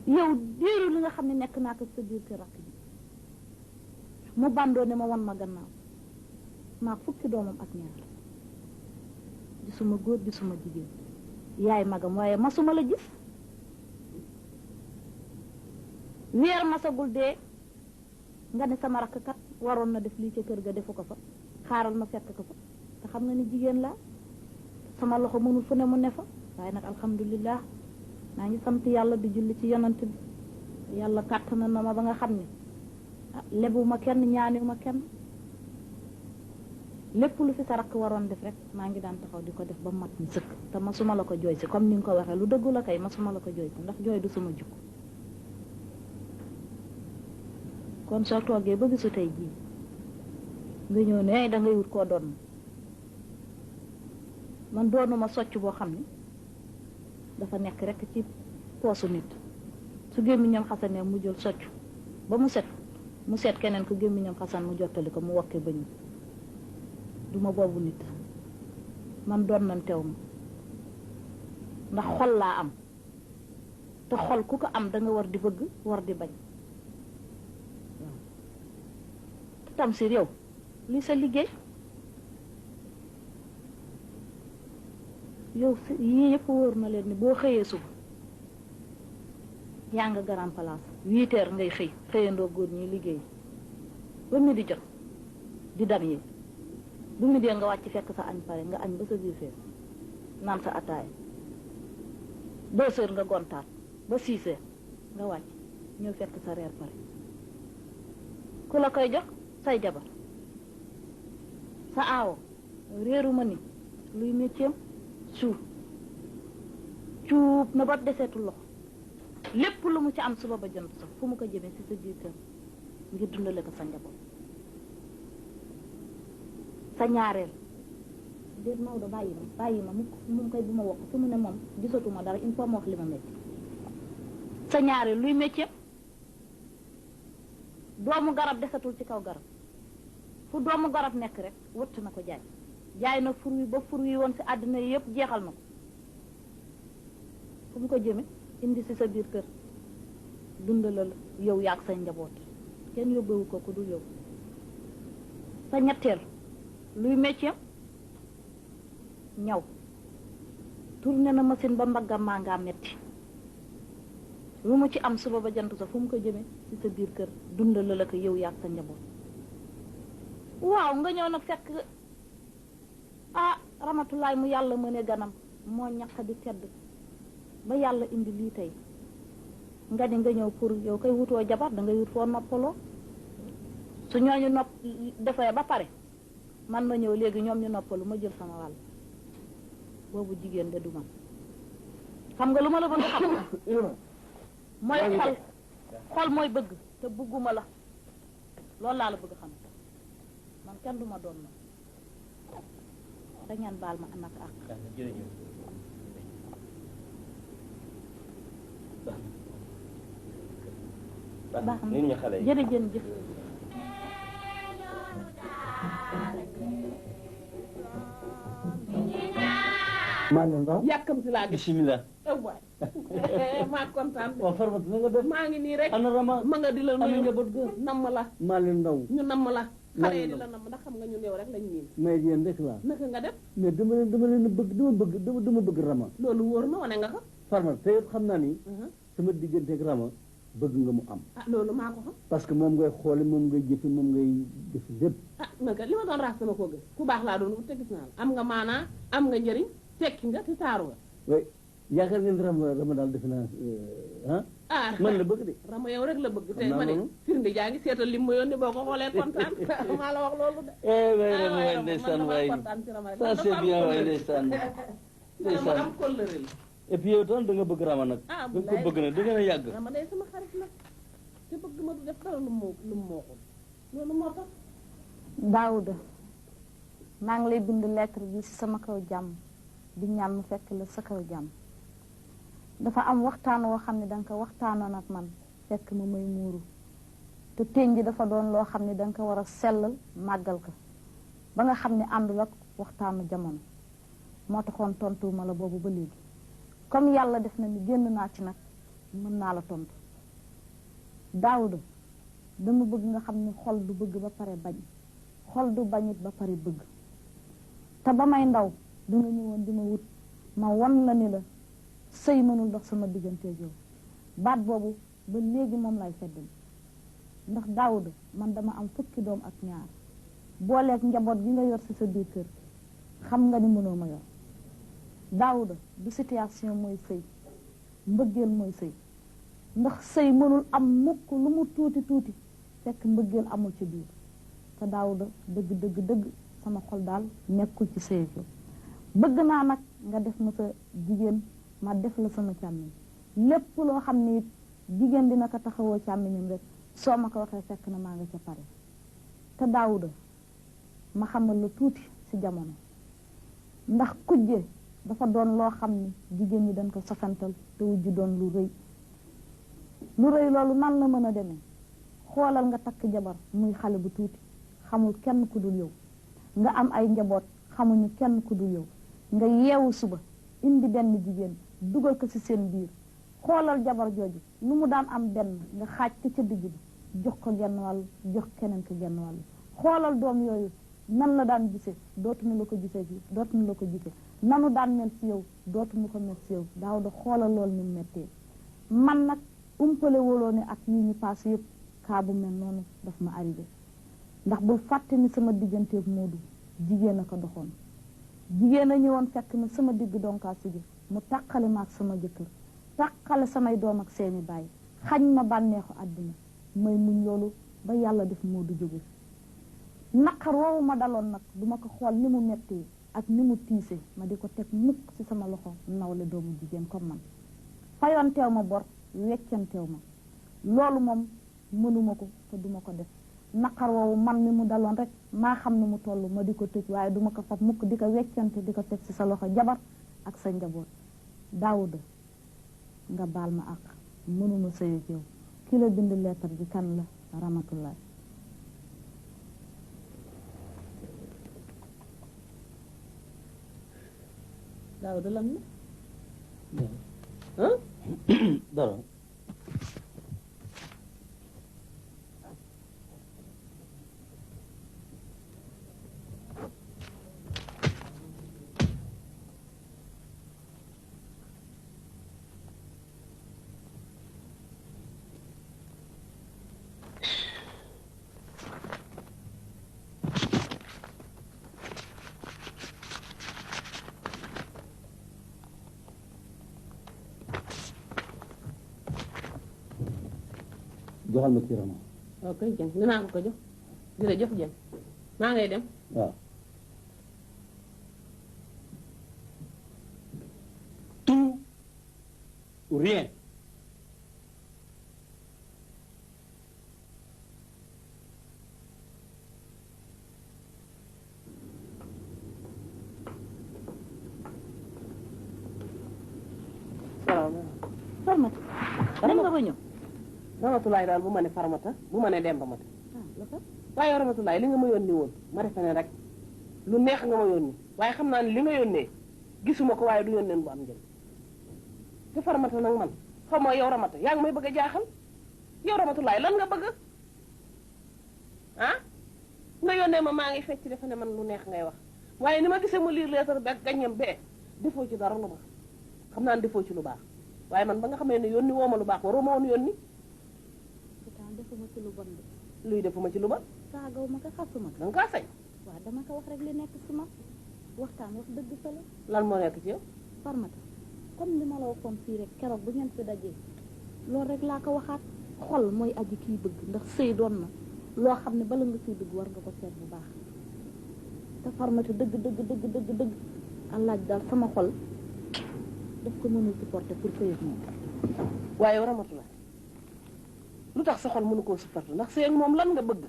S3: yow diiru li nga xam ne nekk naa ko sa biir kër rakk ji mu bandoo ne ma won ma gannaaw maa fukki doomam ak ñaar gisuma góor gisuma jigéen yaay magam waaye masuma la gis weer masagul dee nga ne sama rakk kat waroon na def lii ca kër ga defu ko fa xaaral ma fekk ko fa te xam nga ni jigéen laa sama loxo mënul fu ne mu ne fa waaye nag alhamdulillah maa ngi sant yàlla di julli ci yonant bi yàlla kàttan na ma ba nga xam ne lebuma kenn ñaaniwuma kenn lépp lu fi sa rakk waroon def rek maa ngi daan taxaw di ko def ba mat ni sëkk te masuma la ko jooy si comme ni nga ko waxee lu dëggu la kay masuma la ko jooy si ndax jooy du sama jukk kon soo toogee ba bisu tey jii nga ñëw ne da ngay wut koo doon man doonuma socc boo xam ne dafa nekk rek ci poosu nit su gémmiñam xasanee mu jël socc ba mu set keneen ku gémmiñam xasan mu jottali ko mu wokkee bañu duma boobu nit man doon nan teew ma ndax xol laa am te xol ku ko am da nga war di bëgg war di bañ waaw te Tamsir yow li sa liggéey yow yii yëpp wóor na leen ni boo xëyee suba yaa nga grand place 8 heures ngay xëyandoo góor ñi liggéey ba mi di jot di dam yi bu mu dee nga wàcc fekk sa añ pare nga añ ba sa biir fees naan sa ataaya 2 heures nga gontaat ba 6 heures nga wàcc ñëw fekk sa reer pare ku la koy jox say jabar sa aawo réeruma ni luy métier cuub na ba deseetul loxo lépp lu mu ci am suba ba jant sax fu mu ko jëmee ci sa biir kër ngir dundale ko sa njaboot sa ñaareel déet Maodo bàyyi ma mu koy bu ma wax fi mu ne moom gisatuma dara il faut ma wax li ma metti sa ñaareel luy métier doomu garab desatul ci kaw garab fu doomu garab nekk rek wëtt na ko jaay na fur wi ba fur wi woon ci àddina yi yëpp jeexal na ko fu mu ko jëme indi ci sa biir kër dundalal yow yaag sa njaboot kenn yóbbewu ko ku dul yow sa ñetteel luy métier ñaw tourné na machine ba mbaggam maa ngaa metti lu mu ci am suba ba jant sa fu mu ko jëme ci sa biir kër dundalal la ko yow yaag sa njaboot waaw nga ñëw nag fekk Ramatulaay mu yàlla mëne ganam moo ñaq di tedd ba yàlla indi lii tey nga ni nga ñëw pour yow koy wutoo jabar da ngay wut foo noppaloo su ñooñu nopp defee ba pare man ma ñëw léegi ñoom ñu noppalu ma jël sama wàll boobu jigéen de du man xam nga lu ma la bëgg xam mooy xol mooy bëgg te bëgguma la loolu laa la bëgg xam man kenn du ma doon na da ngeen baal ma anak ak baax na jërëjëf
S5: maa leen raw
S8: yàkkamti laa gis
S5: bismillah
S8: waay maa kontaan
S5: waaw Farmata na nga def
S8: maa ngi nii rek
S5: ana Rama
S8: ma nga di la
S5: ana
S8: nuyu
S5: njaboot ga
S8: namm la
S5: maa leen raw
S8: ñu namm la
S5: maa
S8: xale yi
S5: leen
S8: di
S5: raw
S8: la namm ndax xam nga ñu néew rek lañ miin
S5: may yéen rek laa
S8: naka nga def
S5: mais dama leen bëgg Rama
S8: loolu wóor na wane nga ko
S5: Farmata te it xam naa ni sama diggante ak Rama bëgg nga mu am
S8: ah loolu maa ko xam
S5: parce que moom ngay xoole moom ngay jëfe moom ngay def lépp
S8: ah naka li ma doon raas sama koo gis ku baax laa doon wut te gis naa la am nga maanaa am nga njëriñ tekki nga te taaru nga
S5: way yaakaar ngeen Rama daal defe naa
S8: ah
S5: man la bëgg de
S8: Rama yow rek la bëgg
S5: Xam
S8: tey
S5: naa
S8: ma ne
S5: loolu.
S8: firnde jaa ngi seetal lim ma yónni boo ko xoolee kontaan maa la wax loolu de
S5: way Rama
S8: waaye
S5: waay
S8: Rama,
S5: ndeysaan
S8: man
S5: waay
S8: damaa kontaan ci Rama rek.
S5: ça
S8: Man
S5: c'est
S8: dafa am
S5: bien waay
S8: kóllëre.
S5: ndeysaan
S8: Rama
S5: ndeysaan
S8: am kóllëre la
S5: et puis yow tam da nga bëgg Rama nag
S8: ah
S5: da nga ko bëgg nag da ngeen a yàgg
S8: Rama day sama xarit la te bëgg ma du def dara lu mu mooxul loolu moo tax
S3: Daouda maa ngi lay bind lettre bi ci sama kaw jàmm di ñaan mu fekk la sa kaw jàmm dafa am waxtaan woo xam ne danga ko waxtaanoon ak man fekk ma may muuru te teñ ji dafa doon loo xam ne danga ko war a sellal màggal ko ba nga xam ne àndul ak waxtaanu jamono moo taxoon tontuwuma la boobu ba léegi comme yàlla def na ni génn naa ci nag mën naa la tontu. Daawuda dama bëgg nga xam ni xol du bëgg ba pare bañ, xol du bañit ba pare bëgg. te ba may ndaw da nga ñëwoon di ma wut ma won la ni la sëy mënul dox sama digganteeg yow. baat boobu ba léegi moom lay feddal ndax Daawuda man dama am fukki doom ak ñaar booleeg njaboot gi nga yor ci sa biir kër xam nga ni mënoo ma yor. Daawuda du situation mooy sëy, mbëggeel mooy sëy, ndax sëy mënul am mukk lu mu tuuti tuuti fekk mbëggeel amul ci biir. te Daawuda dëgg dëgg dëgg sama xol daal nekkul ci sëy ko. bëgg naa nag nga def ma sa jigéen ma def la sama càmmiñ, lépp loo xam ne it jigéen dina ko taxawoo càmmiñam rek soo ma ko waxee fekk na maa nga ca pare. te Daawuda ma xamal la tuuti ci jamono ndax kujje dafa doon loo xam ni jigéen ñi dañ ko sofantal te wujj doon lu rëy. lu rëy loolu nan la mën a demee xoolal nga takk jabar muy xale bu tuuti xamul kenn ku dul yow, nga am ay njaboot xamuñu kenn ku dul yow, nga yeewu suba indi benn jigéen dugal ko ci seen biir. xoolal jabar jooju lu mu daan am benn nga xaaj ko ca digg bi jox ko genn wàll jox keneen ko genn wàll. xoolal doom yooyu nan la daan gisee dootuñu la ko gisee fii dootuñu la ko gisee nanu daan mel ci yow dootuñu ko mel ci yow. Daawuda xoolal loolu ni mu mettee. man nag umpale woloo ne ak yii ñu paase yëpp kaa bu mel noonu daf ma arrivé ndax bul fàtte ni sama digganteeg Moodu jigéen a ko doxoon. jigéen a ñëwoon fekk na sama digg donkaa si mu tàqale ma ak sama jëkkër, tàqale samay doom ak seeni baay, xañ ma bànneexu àddina may muñ loolu ba yàlla def Moodu jóge. naqar woowu ma daloon nag duma ko xool ni mu mettee ak ni mu tiise ma di ko teg mukk ci sama loxo nawle doomu jigéen comme man. fayonteew ma bor weccanteew ma loolu moom mënuma ko te duma ko def. naqar woowu man mi mu daloon rek maa xam ne mu toll ma di ko tëj waaye duma ko fab mukk di ko weccante di ko teg ci sa loxo jabar ak sa njaboot. Daawuda nga baal ma ak mënuma sëy ak yow. ki la bind lettre bi kan la? Ramatulaay.
S8: Daawuda lan la
S4: dara joxal ma kii Rama.
S8: ok Dieng dinaa ko jox jërëjëf Dieng maa ngay dem.
S4: waaw. tout ou rien.
S8: Farmata dem nga ba ñëw.
S9: Ramatulaay daal bu ma ne Farmata bu ma ne Demba Mata. waaye Ramatulaay li nga ma yónni woon ma defe ne rek lu neex nga ma yónni waaye xam naa ne li nga yónnee gisuma ko waaye du yónneen bu am njëriñ te Farmata nag man xaw ma yow Ramata yaa ngi may bëgg a jaaxal yow Ramatulaay lan nga bëgg ah nga yónnee ma maa ngi fecc defe ne man lu neex ngay wax waaye ni ma gisee mu liir leetar bi ak gaññam bee defoo ci dara lu baax xam naa ne defoo ci lu baax waaye man ba nga xamee ne yónni woo ma lu baax waroo ma woon yónni.
S3: defuma ci lu bon de.
S9: luy defuma ci lu bon.
S3: saagaw ma ko xasuma ko.
S9: da nga kaa sañ.
S3: waaw dama ko wax rek li nekk ci ma waxtaan wax dëgg fa la.
S9: lan moo nekk ci yow.
S3: Farmata comme li ma la waxoon fii rek keroog bu ngeen fi dajee loolu rek laa ko waxaat xol mooy aji kiy bëgg ndax sëy doon na loo xam ne bala nga siy dugg war nga ko seet bu baax te Farmata dëgg dëgg dëgg dëgg dëgg allaaj daal sama xol daf ko mënul supporter pour sëy ak moom.
S9: waaye Ramatulaay lu tax sa xol mënu koo supporter ndax sëy ak moom lan nga bëgg.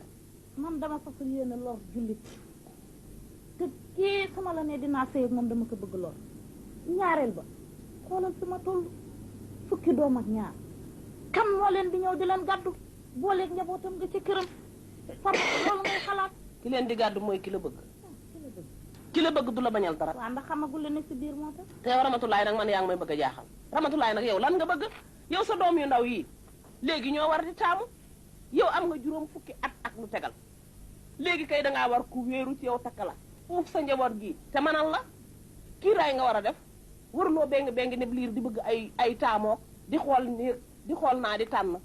S3: man dama fas yéene lor jullit te kii sama la ne dinaa sëy ak moom dama ko bëgg lor ñaareel ba xoolal sama toll fukki doom ak ñaar kan moo leen di ñëw di leen gàddu booleeg njabootam nga ci këram Farmata loolu ngay xalaat.
S9: ki leen di gàddu mooy ki la bëgg. ki la bëgg du la bañal dara.
S3: waaw ndax xamagul la nekk si biir moo tax.
S9: te yow Ramatulaay nag man yaa ngi may bëgg a jaaxal Ramatulaay nag yow lan nga bëgg yow sa doom yu ndaw yii léegi ñoo war di taamu yow am nga juróom fukki at ak lu tegal léegi kay dangaa war ku wéeru ci yow takka la uuf sa njaboot gii te manal la kiiraay nga war a def waruloo bengi ne liir di bëgg ay taamoo di xool niir di xool naa di tànn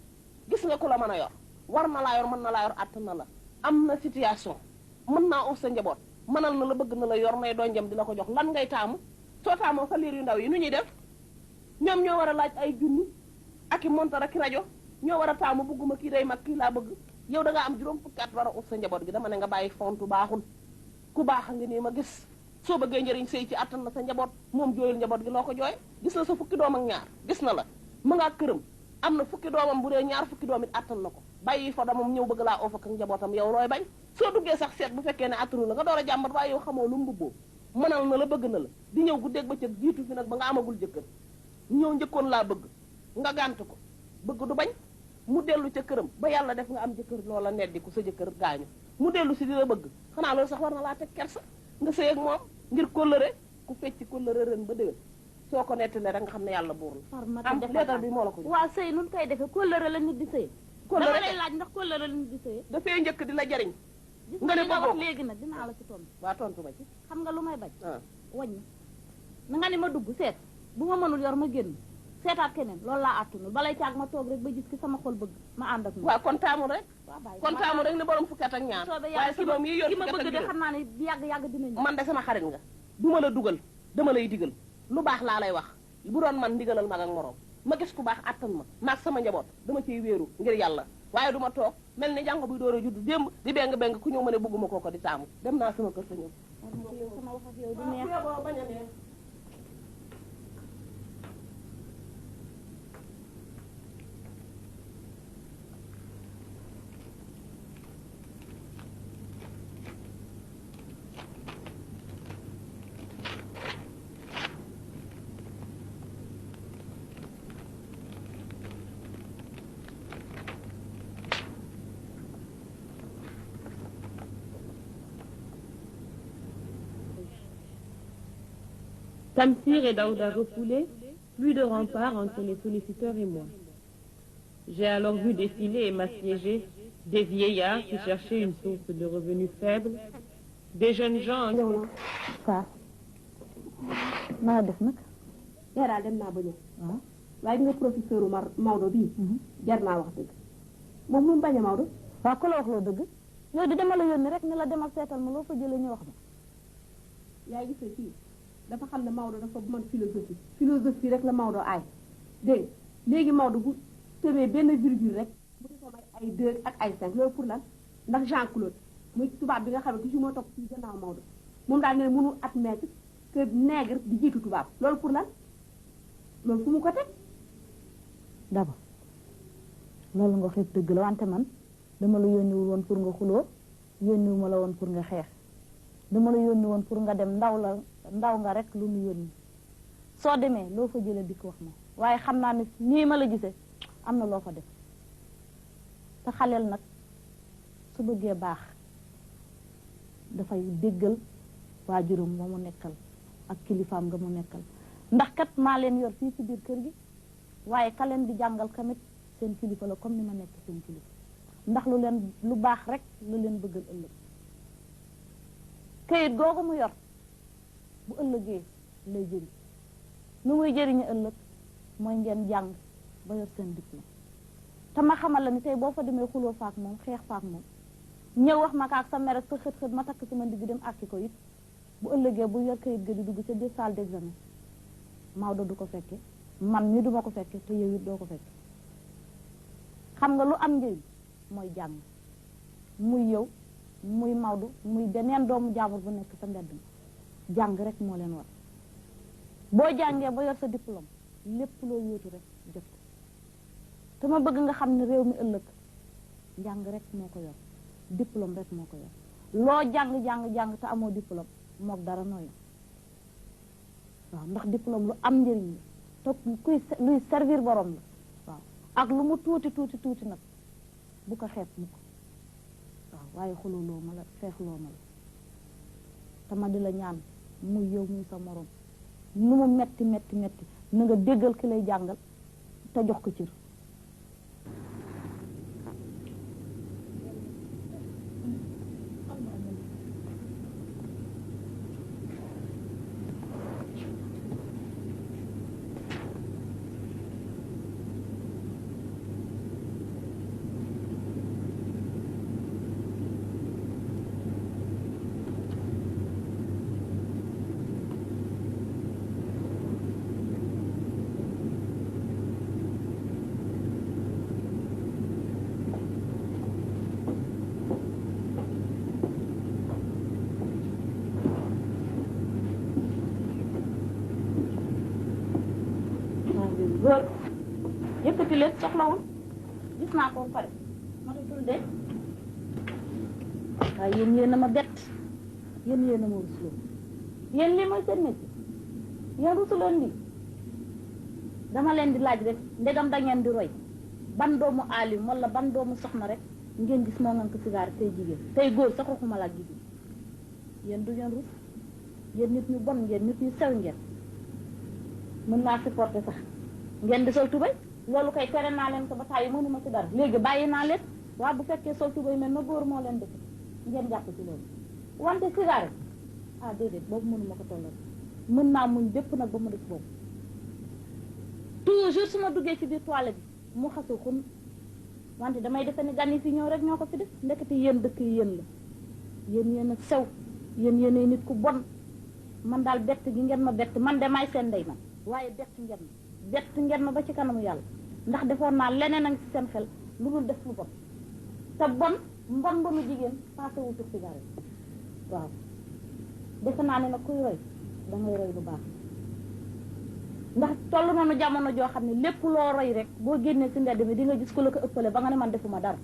S9: gis nga ku la mën a yor war na laa yor mën na laa yor àtt na la am na situation mën naa uuf sa njaboot mënal na la bëgg na la yor may donjam di la ko jox lan ngay taamu soo taamoo sa liir yu ndaw yi nu ñuy def ñoom ñoo war a laaj ay junni ak i montar ak i rajo ñoo war a taamu bëgguma kii day mag kii laa bëgg yow da ngaa am juróom fukki at war a uuf sa njaboot gi dama ne nga bàyyi fontu baaxul ku baax nga nii ma gis soo bëggee njëriñ sëy ci attan na sa njaboot moom jooyul njaboot gi loo ko jooy gis na sa fukki doom ak ñaar gis na la mu ngaa këram am na fukki doomam bu dee ñaar fukki doom it attan na ko bàyyi fa doomam ñëw bëgg laa oof ak njabootam yow looy bañ soo duggee sax seet bu fekkee ne attanu la nga door a jàmbat waaye yow xamoo lu mbubboo mënal na la bëgg na la di ñëw guddeeg bëccëg jiitu fi nag ba nga amagul jëkkër ñëw njëkkoon laa bëgg nga gànt ko bëgg du bañ mu dellu ca këram ba yàlla def nga am jëkkër loola neddiku sa jëkkër gaañu mu dellu si di la bëgg xanaa loolu sax war na laa teg kersa nga sëy ak moom ngir kóllëre ku fecc kóllëre ren ba déwén soo ko nettalee rek nga xam ne yàlla buur la am leetar bi moo la ko jox
S3: waaw sëy nun koy defee kóllëre la nit di sëy dama lay laaj ndax kóllëre la nit di sëy
S9: dafay njëkk di la jariñ
S3: gis nga li nga wax léegi nag dinaa la ci tontu
S9: waa tontu ma ci
S3: xam nga lu may bañ waññi na nga ni ma dugg seet bu ma mënul yor ma génn seetaat keneen loolu laa àttunul balay caag ma toog rek ba gis ki sama xol bëgg ma ànd ak moom
S9: waaw kon taamul rek kon taamul rek ni borom fukki at ak ñaar waaye sa doom yi yor
S3: ki ma bëgg de xam naa ne yàgg dina ñëw
S9: man de sama xarit nga du ma la dugal dama lay digal lu baax laa lay wax bu doon man ndigalal mag ak morom ma gis ku baax attan ma maag sama njaboot dama ciy wéeru ngir yàlla waaye du ma toog mel ni jàng buy door a judd démb di beng ku ñëw ma ne bëgguma kooko di taamu dem naa sama kër sa ñëw
S3: sama wax ak yow du neex
S1: Tamsir et Daouda refoulés, plus de rempart entre les solliciteurs et moi. J'ai alors vu défiler et m'assiéger des vieillards qui cherchaient une source de revenus faible, des jeunes gens...
S3: Saa naa def nag
S8: yaa daal dem naa ba ñëw waaye nga professeur Maodo bii jar naa wax dëgg moom lu mu bañ a Maodo
S3: waaw ku la wax loo dëgg yow di dama la yónni rek ne la demal seetal ma loo fa jëlee ñu wax ma
S8: yaa gis ne fii dafa xam ne Maodo dafa mën philosophie rek la Maodo aay dégg léegi Maodo bu tëbee benn virgule rek bu ko may ay 2 ak ay 5 loolu pour lan ndax Jean Claude muy tubaab bi nga xam ne toujours moo topp ci gannaaw Maodo moom daal ne mënul admettre que nègre di jiitu tubaab loolu pour lan loolu fu mu ko teg
S3: daba loolu nga xeeb dëgg la wante man dama la yónniwul woon pour nga xuloo yónniwuma la woon pour nga xeex dama la yónni woon pour nga dem ndaw nga rek lu nu yónni soo demee loo fa jëlee dikk wax ma waaye xam naa ne nii ma la gisee am na loo fa def te xaleel nag su bëggee baax dafay déggal waajuram ba mu nekkal ak kilifaam nga mu nekkal ndax kat maa leen yor fii ci biir kër gi waaye ka leen di jàngal tamit seen kilifa la comme ni ma nekk seen kilifa ndax lu baax rek la leen bëggal ëllëg këyit googu mu yor bu ëllëgee lay jëriñ lu muy jëriñu ëllëg mooy ngeen jàng ba yor seen diplôme te ma xamal la ni tey boo fa demee xuloo faak moom xeex faak moom ñëw wax ma kaak sa mer ak sa xët-xët ma takk sama ndigg dem àkki ko it bu ëllëgee bu yor këyit ga di dugg ca des salle d'examen Maodo du ko fekke man mi duma ko fekke te yow it doo ko fekke xam nga lu am njëriñ mooy jàng muy yow muy Maodo muy beneen doomu jaamur bu nekk sa mbedd ma jàng rek moo leen war boo jàngee ba yor sa diplôme lépp loo yóotu rek jot ko te ma bëgg nga xam ne réew mi ëllëg jàng rek moo ko yor diplôme rek moo ko yor loo jàng te amoo diplôme mook dara nooyu waaw ndax diplôme lu am njëriñ la te luy servir borom la waaw ak lu mu tuuti nag bu ko xeeb mu ko waaw waaye xululoo ma la xeexloo ma la te ma di la ñaan muy yow muy sa morom nu mu metti metti metti na nga déggal ki lay jàngal te jox ko cër.
S8: góor yëkkati leen soxlawul gis naa ko pare matatul de waaye yéen yéen a ma bett yéen yéen a ma rusloo yéen lii mooy seen métier yéen rusuloon lii dama leen di laaj rek ndegam da ngeen di roy ban doomu aalim wala ban doomu soxna rek ngeen gis moo ngan ko sigaar tey jigéen tey góor sax waxuma la ak jigéen yéen du ngeen rus yéen nit ñu bon ngeen nit ñu sew ngeen mën naa supporter sax ngeen di sol tubéy loolu kay tere naa leen ko ba tàyyi mënuma ci dara léegi bàyyi naa leen waaw bu fekkee sol tubéy mel na góor moo leen def ngeen jàpp ci loolu wante sigaar ah déedéet boobu mënuma ko tollal mën naa muñ bépp nag ba mu def boobu toujours su ma duggee ci biir toilette bi mu xasu xun wante damay defe ni gan yi fi ñëw rek ñoo ko fi def ndekete yéen dëkk yi yéen la yéen yéen a sew yéen yéenay nit ku bon man daal bett gi ngeen ma bett man de may seen ndey man waaye bett ngeen ma ba ci kanamu yàlla ndax defoon naa leneen a ngi ci seen xel lu dul def lu bon te bon mbonu jigéen passé wu ci cigarette waaw defe naa ne nag kuy roy da ngay roy lu baax ndax toll nañu jamono joo xam ne lépp loo roy rek boo génnee ci mbedd mi di nga gis ku la ko ëppale ba nga ne man defuma dara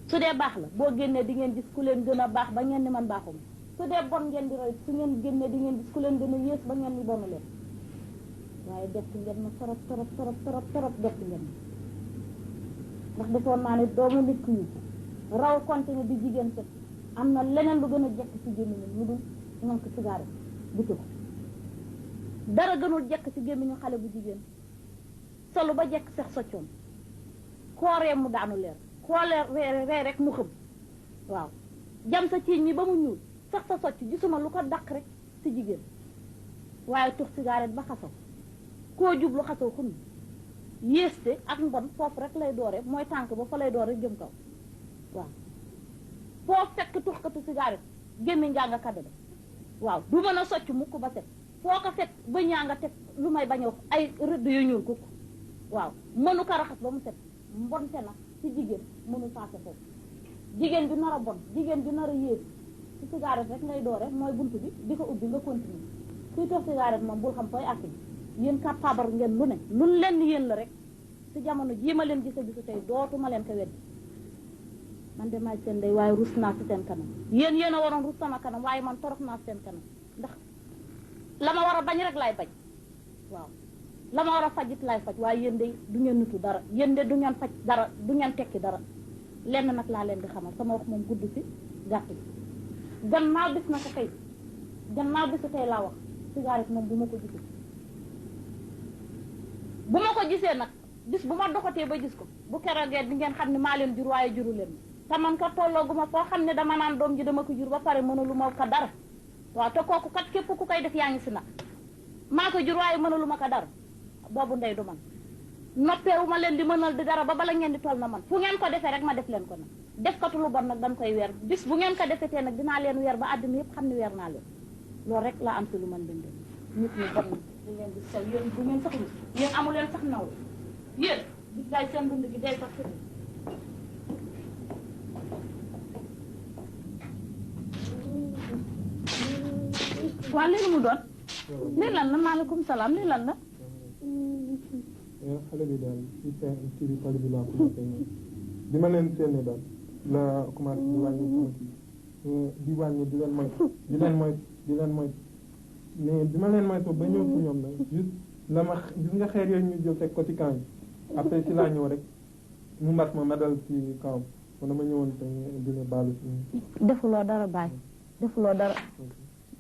S8: su dee baax la boo génnee di ngeen gis ku leen gën a baax ba ngeen ni man baaxuma su dee bon ngeen di roy su ngeen génnee di ngeen gis ku leen gën a yées ba ngeen ni bonu leen waaye bett ngeen ma torop bett ngeen ma ndax defoon naa ne doomu nit ku raw continué di jigéen set am na leneen lu gën a jekk ci gémmiñu lu dul ngam ko cigarette bu ko dara gënul jekk ci gémmiñu xale bu jigéen solu ba jekk sax soccoom kooree mu daanu leer koolee ree rek mu xëm waaw jam sa ciiñ mi ba mu ñuul sax sa socc gisuma lu ko daq rek ci jigéen waaye tux cigarette ba xasaw koo jublu xasaw xun yéeste ak mbon foofu rek lay doore mooy tànk ba fa lay doore jëm kaw waaw foo fekk tuxkatu cigarette gémmiñ ngaa nga kadda waaw du mën a socc mukk ba set foo ko fekk ba ñaa nga teg lu may bañ a wax ay rëdd yu ñuul kukk waaw mënu ko raxas ba mu set mbonte na ci jigéen mënu paase foofu jigéen ju nar a bon jigéen ju nar a yées ci cigarette rek ngay doore mooy buntu bi di ko ubbi nga continuer kuy toog cigarette moom bul xam fooy àkk yéen capable ngeen lu ne lu leen ni yéen la rek ci jamono jii ma leen gisa gisu tey dootuma leen ko weddi man de maay seen day waaye rus naa ci seen kanam yéen yéen a waroon rus sama kanam waaye man torox naa seen kanam ndax la ma war a bañ rek laay bañ waaw la ma war a fajit laay faj waaye yéen de du ngeen nitu dara yéen de du ngeen faj dara du ngeen tekki dara lenn nag laa leen di xamal sama wax moom gudd si gàtt bi gannaaw bis na ko tey gannaaw bisu tey laa wax cigarette moom bu ma ko gisee bu ma ko gisee nag bis bu ma doxatee ba gis ko bu keroogee di ngeen xam ne maa leen jur waaye juru leen te man ka tolloogu ma foo xam ne dama naan doom ji dama ko jur ba pare mënalu ma ko dara waaw te kooku kat képp ku koy def yaa ngi si nag maa ko jur waaye mënalu ma ko dara boobu ndey du man noppeewu ma leen di mënal di dara ba bala ngeen di toll na man fu ngeen ko defee rek ma def leen ko nag def katu lu bon nag dañ koy weer bis bu ngeen ko defetee nag dinaa leen weer ba àddina yëpp xam ne weer naa leen loolu rek laa am si lu man leen def nit ñi bon di ngeen di sew yéen bu ngeen sax yéen amu leen sax naw yéen di day seen dund gi day sax si waa lii mu doon lii lan la maaleykum salaam lii lan la
S10: xale bi daal ci bi tali bi laa commencé bi ma leen seeni daal la commencé di wàññi sama kii di wàññi di leen moy mais bi ma leen moytoo ba ñëw ci ñoom nag juste la ma gis nga xeer yooyu ñu jël teg ko ci camp yi après si laa ñëw rek mu mat ma dal ci kawam kon dama ñëwoon te dina baalu si
S3: defuloo dara bàyyi defuloo dara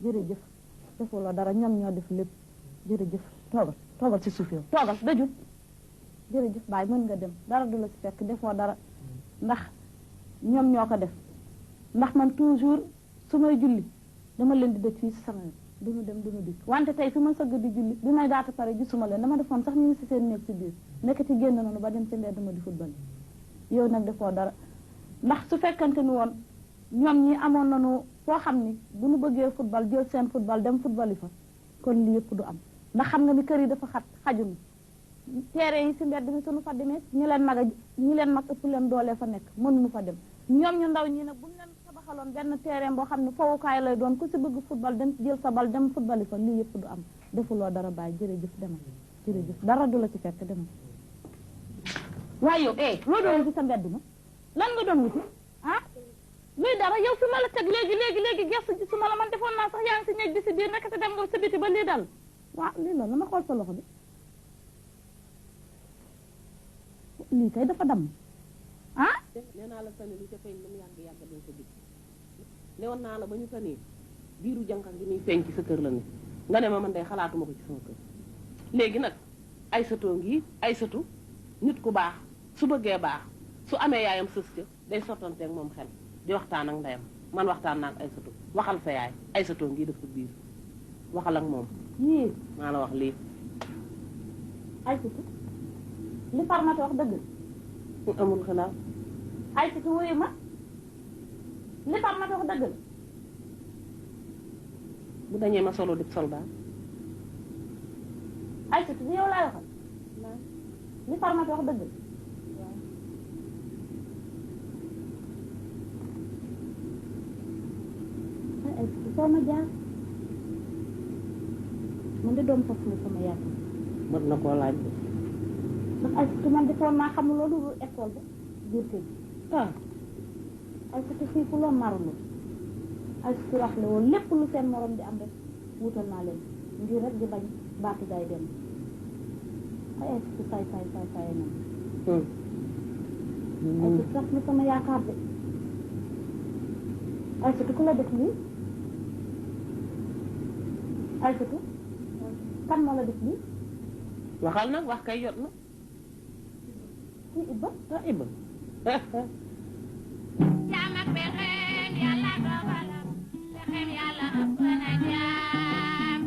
S3: jërëjëf defuloo dara ñoom ñoo def lépp jërëjëf toogal ci suuf yow toogal dajul jërëjëf baay mën nga dem dara du la ci fekk defoo dara ndax ñoom ñoo ko def ndax man toujours su may julli dama leen di dëj fii si sama yoon duñu dem duñu dikk wante tey fi ma sëgg di julli bi may daata pare gisuma leen dama defoon sax ñu ngi si seen néeg si biir nekk ci génn nañu ba dem ci mbedd dama di football yow nag defoo dara ndax su fekkante ni woon ñoom ñi amoon nañu foo xam ni bu ñu bëggee football jël seen football dem football yi fa kon li yëpp du am ndax xam nga ni kër yi dafa xajunu teere yi si mbedd mi suñu fa demee ñi leen mag ëpp leen doole fa nekk mënuñu fa dem ñoom ñu ndaw ñi nag buñu leen tabaxaloon benn terrain boo xam ne fowukaay lay doon ku si bëgg football dem jël sa bal dem football yi fa lii yëpp du am defuloo dara bàyyi jërëjëf demal jërëjëf dara du la ci fekk demal waaye yow loo doon ci sa mbedd ma lan nga doon wuti ah luy dara yow fi ma la teg léegi gestu ci su ma la man defoon naa sax yaa ngi si néeg bi si biir nekk te dem nga sa biti ba lii dal waaw lii la ma xool sa loxo bi lii kay dafa damm ah
S9: nee naa la sani lu ca feeñ lu mu yàgg dañ ko gis newoon naa la ba ñu sani biiru jànqa ngi nii feeñ ci sa kër la ni nga ne ma man day xalaatuma ko ci sama kër léegi nag ay satoo ngi ay satu nit ku baax su bëggee baax su amee yaayam sës ca day sottanteeg moom xel di waxtaan ak ndeyam man waxtaan naa ak ay satu waxal sa yaay ay satoo ngi dafa biir waxal ak moom
S3: yii
S9: maa la wax lii
S3: ay satu li farmata wax dëgg
S9: amul xilaaf
S3: ay satu wuyu ma li farmata wax dëgg
S9: bu dañee ma solo di soldat
S3: ay satu bi yow laay waxal li farmata wax dëgg ay satu soo ma jaar man de doom foofu sama yaakaar
S9: mën na koo laaj
S3: ndax ay satu man defoon naa xamul loolu école ba biir kër gi ay satu fii fu loo maruloo ay satu wax la woon lépp lu seen morom di am rek wutal naa leen ngir rek di bañ baatu day dem ay satu saay na ay satu sax na sama yaakaar de ay satu ku la def lii ay satu kan moo la def lii
S9: waxal nag wax kay yot na
S3: kii Ibba
S9: Ibba
S11: jaam ak pexeem yàlla dogalam pexeem yàlla ëpp na jaam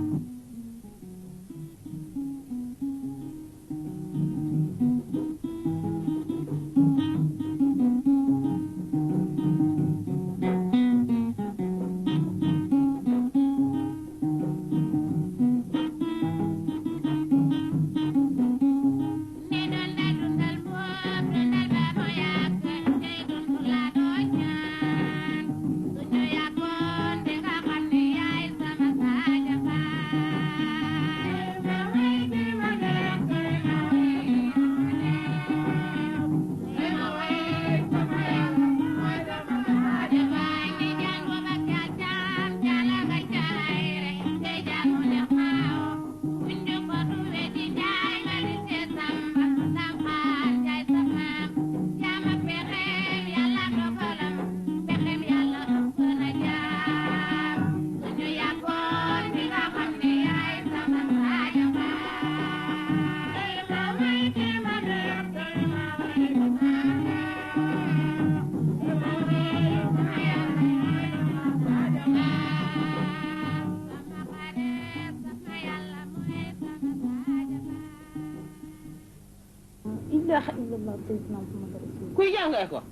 S9: kuy jàng école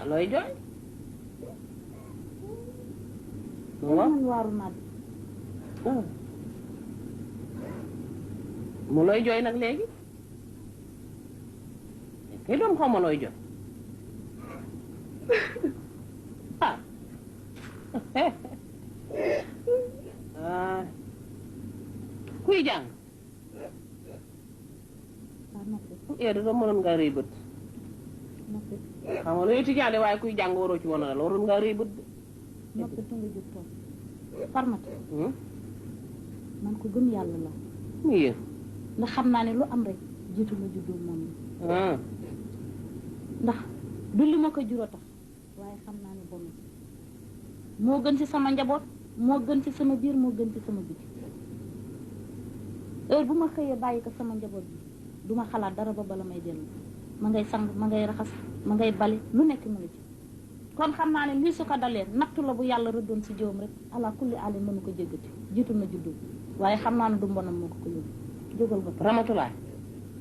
S9: looy jooy
S3: man waaru naa
S9: mu looy jooy nag léegi kay doom xaw ma looy jooy kuy jàng yow da mënoon ngaa rëy bët xam nga lu étudiant de waaye kuy jàng waroo ci woon a la waroon ngaa rëy bët
S3: noppi tu nga jóg toog farmata man ko gëm yàlla la
S9: mu yéen
S3: ndax xam naa ne lu am rek jiitu ma juddu moom la ndax du li ma ko juró tax waaye xam naa ne bon moo gën ci sama njaboot moo gën ci sama biir moo gën ci sama biti heure bu ma xëyee bàyyi ko sama njaboot bi du ma xalaat dara ba bala may dellu ma ngay sang ma ngay raxas ma ngay bale lu nekk mu ngi ci kon xam naa ne lii su ko dalee nattu la bu yàlla rëddoon si jawam rek ala kulli ali mënu ko jéggati jiitu na juddu waaye xam naa ne du mbonam moo ko yóbbu jógal ba
S9: Ramatulaay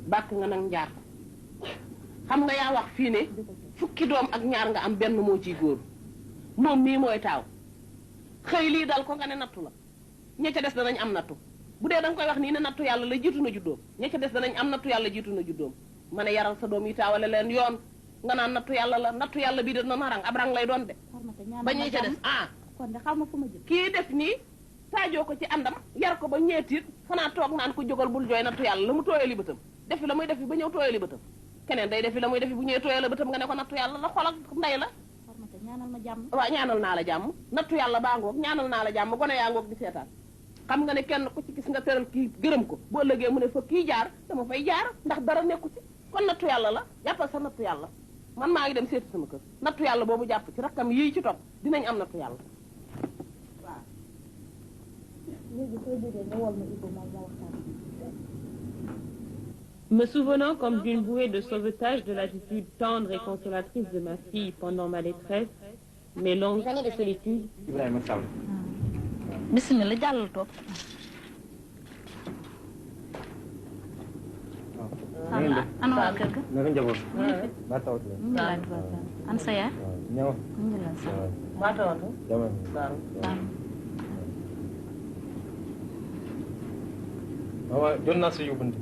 S9: bàkk nga nag njaar xam nga yaa wax fii ne fukki doom ak ñaar nga am benn moo ciy góor moom mii mooy taaw xëy lii dal ko nga ne nattu la ña ca des danañ am nattu bu dee da nga koy wax nii ne nattu yàlla la jiitu na juddoom ña ca des danañ am nattu yàlla jiitu na juddoom ma ne yaral sa doom yi taawale leen yoon nga naan nattu yàlla la nattu yàlla bii de na rang ab rang lay doon de ba ñuy ca des
S3: kon de xaw ma fu ma jëm
S9: kii def nii taajoo ko ci àndam yar ko ba ñeetiit xanaa toog naan ko jógal bul jooy nattu yàlla la mu tooyali bëtam defi la muy defi ba ñëw tooyali bëtam keneen day defi la muy defi bu ñëwee tooyali bëtam nga ne ko nattu yàlla la xol ak ndey la
S3: ñaanal ma jàmm
S9: waaw ñaanal naa la jàmm nattu yàlla baa ngoog ñaanal naa la jàmm gone yaa ngoog di seetaan xam nga ne kenn ku ci gis nga teral kii gërëm ko boo ëllëgee mu ne fa kii jaar dama fay jaar ndax dara nekku ci kon nattu yàlla la jàppal sa nattu yàlla man maa ngi dem seeti sama kër nattu yàlla boobu jàpp ci rakkam yii ci topp dinañ am nattu yàlla waaw
S3: léegi soo jógee nga wol ma Ibou moom ma waxtaan
S1: Me souvenant comme d'une bouée de sauvetage de l'attitude tendre et consolatrice de ma fille pendant ma détresse, mes longues années de solitude.
S2: Ibrahima Sall.
S3: bismillah jàllal toog. ana waa kër ga.
S2: naka njaboot. ba tawat la.
S3: an sa yaay.
S2: ñëw.
S3: alhamdulilah sax.
S9: ba tawatu.
S2: waaw jot naa sa yóbbante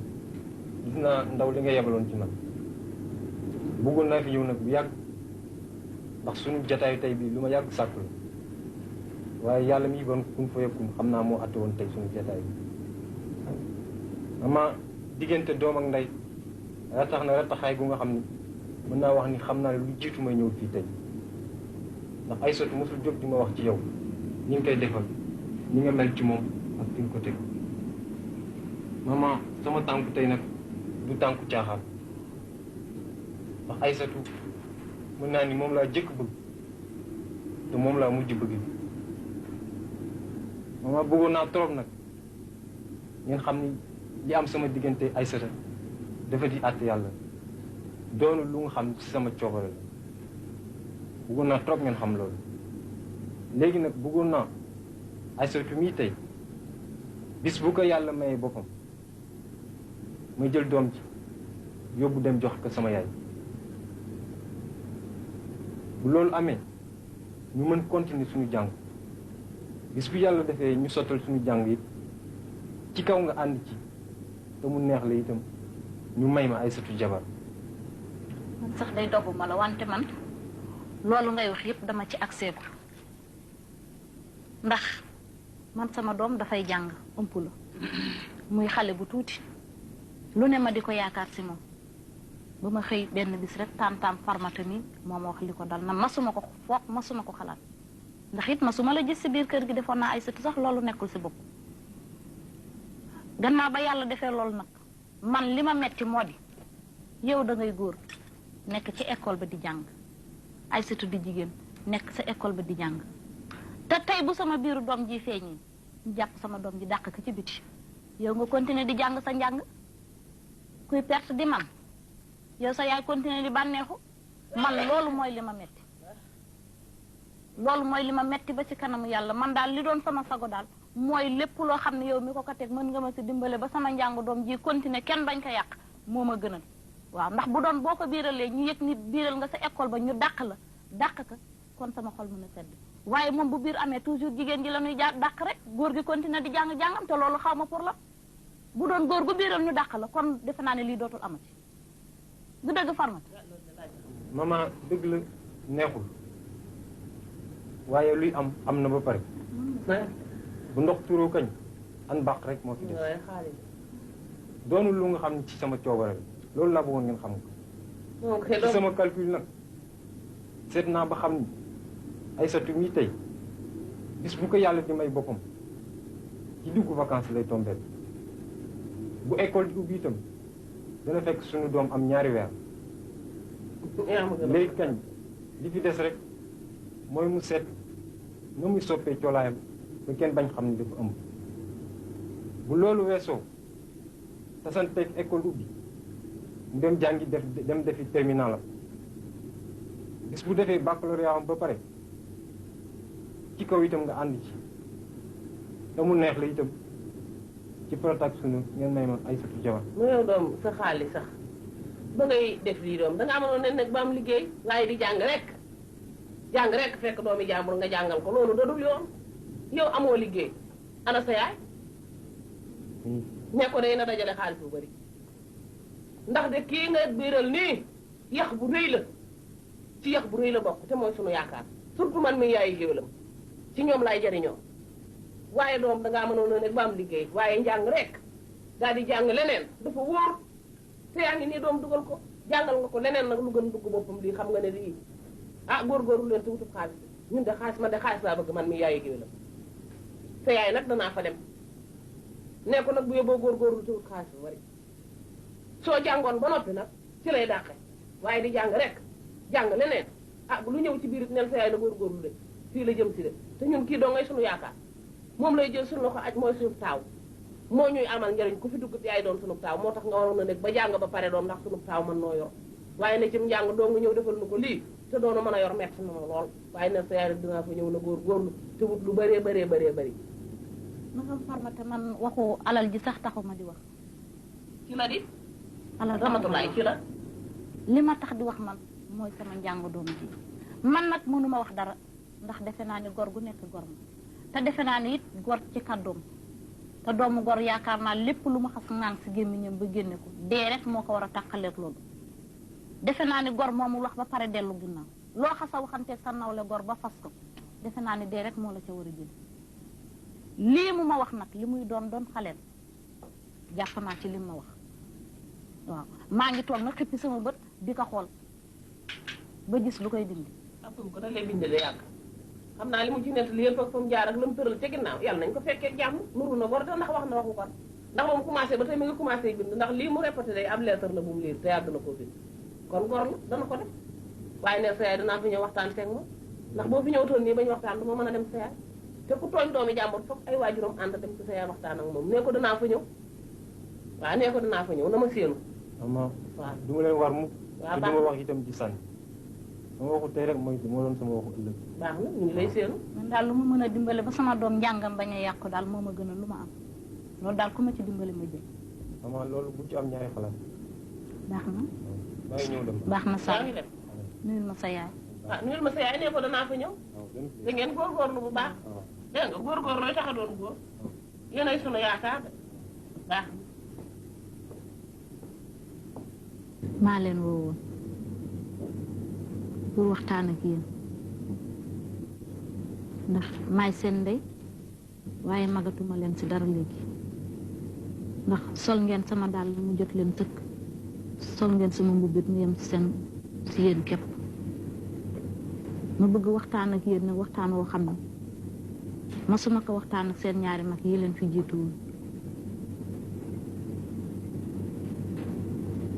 S2: gis naa ndaw li nga yebaloon ci man bëggoon naa fi ñëw nag bu yàgg ndax sunu jataayu tey bi lu ma yàgg sàkk la waaye yàlla mi bon kun fa yëkkun xam naa moo atte woon tey sunu jataay bi ama diggante doom ak ndey ratax na rataxaay gu nga xam ni mën naa wax ni xam naa ne lu jiitu may ñëw fii tey ndax ay sotti mosul jóg di ma wax ci yow ñi ngi koy defal ñi nga mel ci moom ak fi nga ko teg maman sama tànku tey nag du tànku caaxaan ndax Aysatu mën naa ni moom laa jëkk bëgg te moom laa mujj bëgg maman bëggoon naa trop nag ngeen xam ni li am sama diggante Aysata dafa di àtte yàlla doonu lu nga xam ci sama coobare la bëggoon naa trop ngeen xam loolu léegi nag bëggoon naa Aysatu mii tey bis bu ko yàlla mayee boppam ma jël doom ci yóbbu dem jox ko sama yaay bu loolu amee ñu mën continuer suñu jàng bis bu yàlla defee ñu sottal suñu jàng it ci kaw nga ànd ci te mu neex la itam ñu may ma Aysatu jabar
S3: man sax day doggu ma la wante man loolu ngay wax yépp dama ci accès ko ndax man sama doom dafay jàng ëmp la muy xale bu tuuti lu ne ma di ko yaakaar si moom ba ma xëy benn bis rek taam-taam farmata mi moo ma wax li ko dal na masuma ko foog masuma ko xalaat ndax it masuma la gis si biir kër gi defoon naa Aysatu sax loolu nekkul si bopp gannaaw ba yàlla defee loolu nag man li ma metti moo di yow da ngay góor nekk ci école ba di jàng Aysatu di jigéen nekk sa école ba di jàng te tey bu sama biiru doom ji feeñee ñu jàpp sama doom ji dàq ko ci biti yow nga continuer di jàng sa njàng kuy perte di man yow sa yaay continuer di bànneexu man loolu mooy li ma metti loolu mooy li ma metti ba ci kanamu yàlla man daal li doon sama sago daal mooy lépp loo xam ne yow mi ko teg mën nga ma si dimbale ba sama njàng doom ji continuer kenn bañ ko yàq moo ma gënal waaw ndax bu doon boo ko biiralee ñu yëg nit biiral nga sa école ba ñu dàq la dàq ka kon sama xol mën a sedd waaye moom bu biir amee toujours jigéen ji la ñuy dàq rek góor gi continuer di jàng-jàngam te loolu xaw ma pour la bu doon góor gu biiral ñu dàq la kon defe naa ne lii dootul amati du dëgg farmat
S2: maman dëgg la neexul waaye luy am na ba pare bu ndox turoo kañ an bàq rek moo fi def doonul lu nga xam ne ci sama coobare la loolu laa bëggoon ngeen xam ko ci sama calcul nag seet naa ba xam ni Aysatu mii tey bis bu ko yàlla di may boppam ci diggu vacances lay tombeel bu école di ubbi itam dana fekk suñu doom am ñaari weer léegi kañ li fi des rek mooy mu seet
S12: nu muy soppee coolaayam ba kenn bañ xam ne dafa ëmb bu loolu weesoo tasanteeg école ubbi mu dem jàngi dem defi terminal am bis bu defee baccalauréat am ba pare ci kaw itam nga ànd ci te mu neex la itam ci protac sunu ngeen may ma ay satu jabar
S9: mu yow doom sa xaalis sax ba ngay def lii doom da nga amoon ne nag ba am liggéey waaye di jàng rek fekk doomi jàmbur nga jàngal ko loolu dadul yoon yow amoo liggéey ana sa yaay ne ko day na dajale xaalis bu bari ndax de kii nga biiral nii yax bu rëy la ci yax bu rëy la bokk te mooy sunu yaakaar surtout man mi yaayi géwélam ci ñoom laay jariñoo waaye doom dangaa mënoon a nekk ba am liggéey waaye njàng rek daal di jàng leneen dafa wóor te yaa ngi nii doom dugal ko jàngal nga ko leneen nag lu gën dugg boppam lii xam nga ne lii ah góorgóorlu leen te wutub xaalis ñun de xaalis man de xaalis laa bëgg man mi yaayi géwélam te yaay nag danaa fa dem ne ko nag bu yóbboo góorgóorlu te wut xaalis bu bari soo jàngoon ba noppi nag ci lay dàqe waaye di jàng rek jàng leneen ah bu lu ñëw ci biir it nel sa yaay na góorgóorlu de fii la jëm si de te ñun kii doo ngay sunu yaakaar moom lay jël sunu loxo aj mooy sunu taaw moo ñuy amal njëriñ ku fi dugg yaay doon sunu taaw moo tax nga waroon na nekk ba jàng ba pare doom ndax sunu taaw mën noo yor waaye ne cim njàng doo nga ñëw defal nu ko lii te doona mën a yor metti na ma lool waaye nel sa yaay rek dinaa fa ñëw na góorgóorlu te wut lu bëree bëri
S3: ma xam Farmata man waxu alal ji sax taxuma di wax
S9: ci la di
S3: alal
S9: ramatulaay ci la
S3: li ma tax di wax man mooy sama njàng doom ji man nag mënuma wax dara ndax defe naa ni gor gu nekk gor ma te defe naa ni it gor ci kàddoom te doomu gor yaakaar naa lépp lu ma xas naan si gémmiñam ba génne ko dee rek moo ko war a tàqaleeg loolu defe naa ni gor moomul wax ba pare dellu ginnaaw loo xasa waxanteeg sa nawle gor ba fas ko defe naa ni dee rek moo la ca war a jël lii mu ma wax nag li muy doon xaleel jàpp naa ci li ma wax waaw maa ngi toog nag xippi sama bët di ko xool ba gis lu koy dindi
S9: ko da lay binde de yàgg xam naa li mu ci nett li yëpp ak fa mu jaar ak la mu tëral ca ginnaaw yàlla nañ ko fekkee jàmm nuru na gor te ndax wax na waxu kon ndax ba mu commencé ba tey mi ngi commencé bind ndax lii mu répété day ab lettre la bu mu liir te yàgg na koo bind kon gor la dana ko def waaye ne sa yaay danaa fi ñëw waxtaan seeg moom ndax boo fi ñëwtoon nii bañ waxtaan du ma mën a dem sa yaay te ku tooñ doomi jàmbur foog ay waajuram ànd dem ci sa yaay waxtaan ak moom nee ko danaa fa ñëw waaw nee ko danaa fa ñëw na ma séenu
S12: ama
S9: waaw
S12: du ma leen war mukk
S9: waaw
S12: te du ma wax itam ci sànni sama waxu tey rek mooy moo doon sama waxu ëllëg
S9: baax na ñu ngi lay séenu
S3: man daal lu ma mën a dimbale ba sama doom njàngam bañ a yàqu daal moo ma gën a lu ma am loolu daal ku ma ci dimbale ma jël
S12: ama loolu bu ci am ñaari xalaat
S3: baax na
S12: maa ngi ñëw dem
S3: baax na sa
S9: yaa ngi dem
S3: nuyul ma sa yaay
S9: waaw nuyul ma sa yaay nee ko danaa fa ñëw te ngeen góorgóorlu bu baax dégg nga góorgóorlu looy tax a doon góor yéenay sunu yaakaar de baax
S3: maa leen woowoon pour waxtaan ak yéen ndax maay seen ndey waaye magatuma leen ci dara léegi ndax sol ngeen sama dàll mu jot leen tëkk sol ngeen sama mbubbit mu yem ci yéen képp ma bëgg waxtaan ak yéen nag waxtaan woo xam ne masuma ko waxtaan ak seen ñaari mag yi leen fi jiitu woon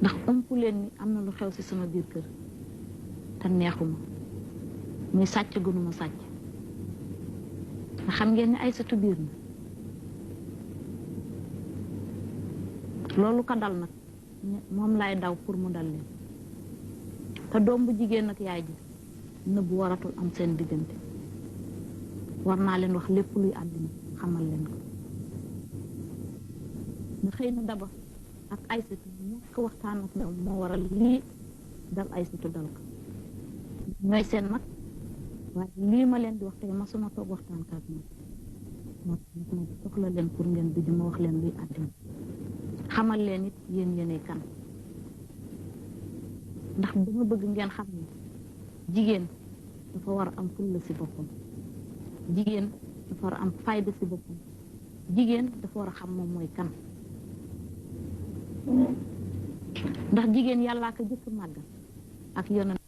S3: ndax ëmp leen ni am na lu xew ci sama biir kër te neexuma muy sàcc gënuma sàcc nga xam ngeen ni ay satu biir na loolu ko dal nag moom lay daw pour mu dal leen te doom bu jigéen nag yaay ji nëbb waratul am seen diggante war naa leen wax lépp luy àddina xamal leen ko nga xëy na daba ak Aysatu ñàkk waxtaan ak ñoom moo waral lii dal Aysatu dal ko ñooy seen mag waaye lii ma leen di wax tey masuma toog waxtaan kaak moom moo tax ma soxla leen pour ngeen dugg ma wax leen luy àddina xamal leen it yéenay kan ndax dama bëgg ngeen xam ne jigéen dafa war a am fulla ci boppam jigéen dafa war a am fayda ci boppam jigéen dafa war a xam moom mooy kan ndax jigéen yàllaa ko jëkk màggal ak yonent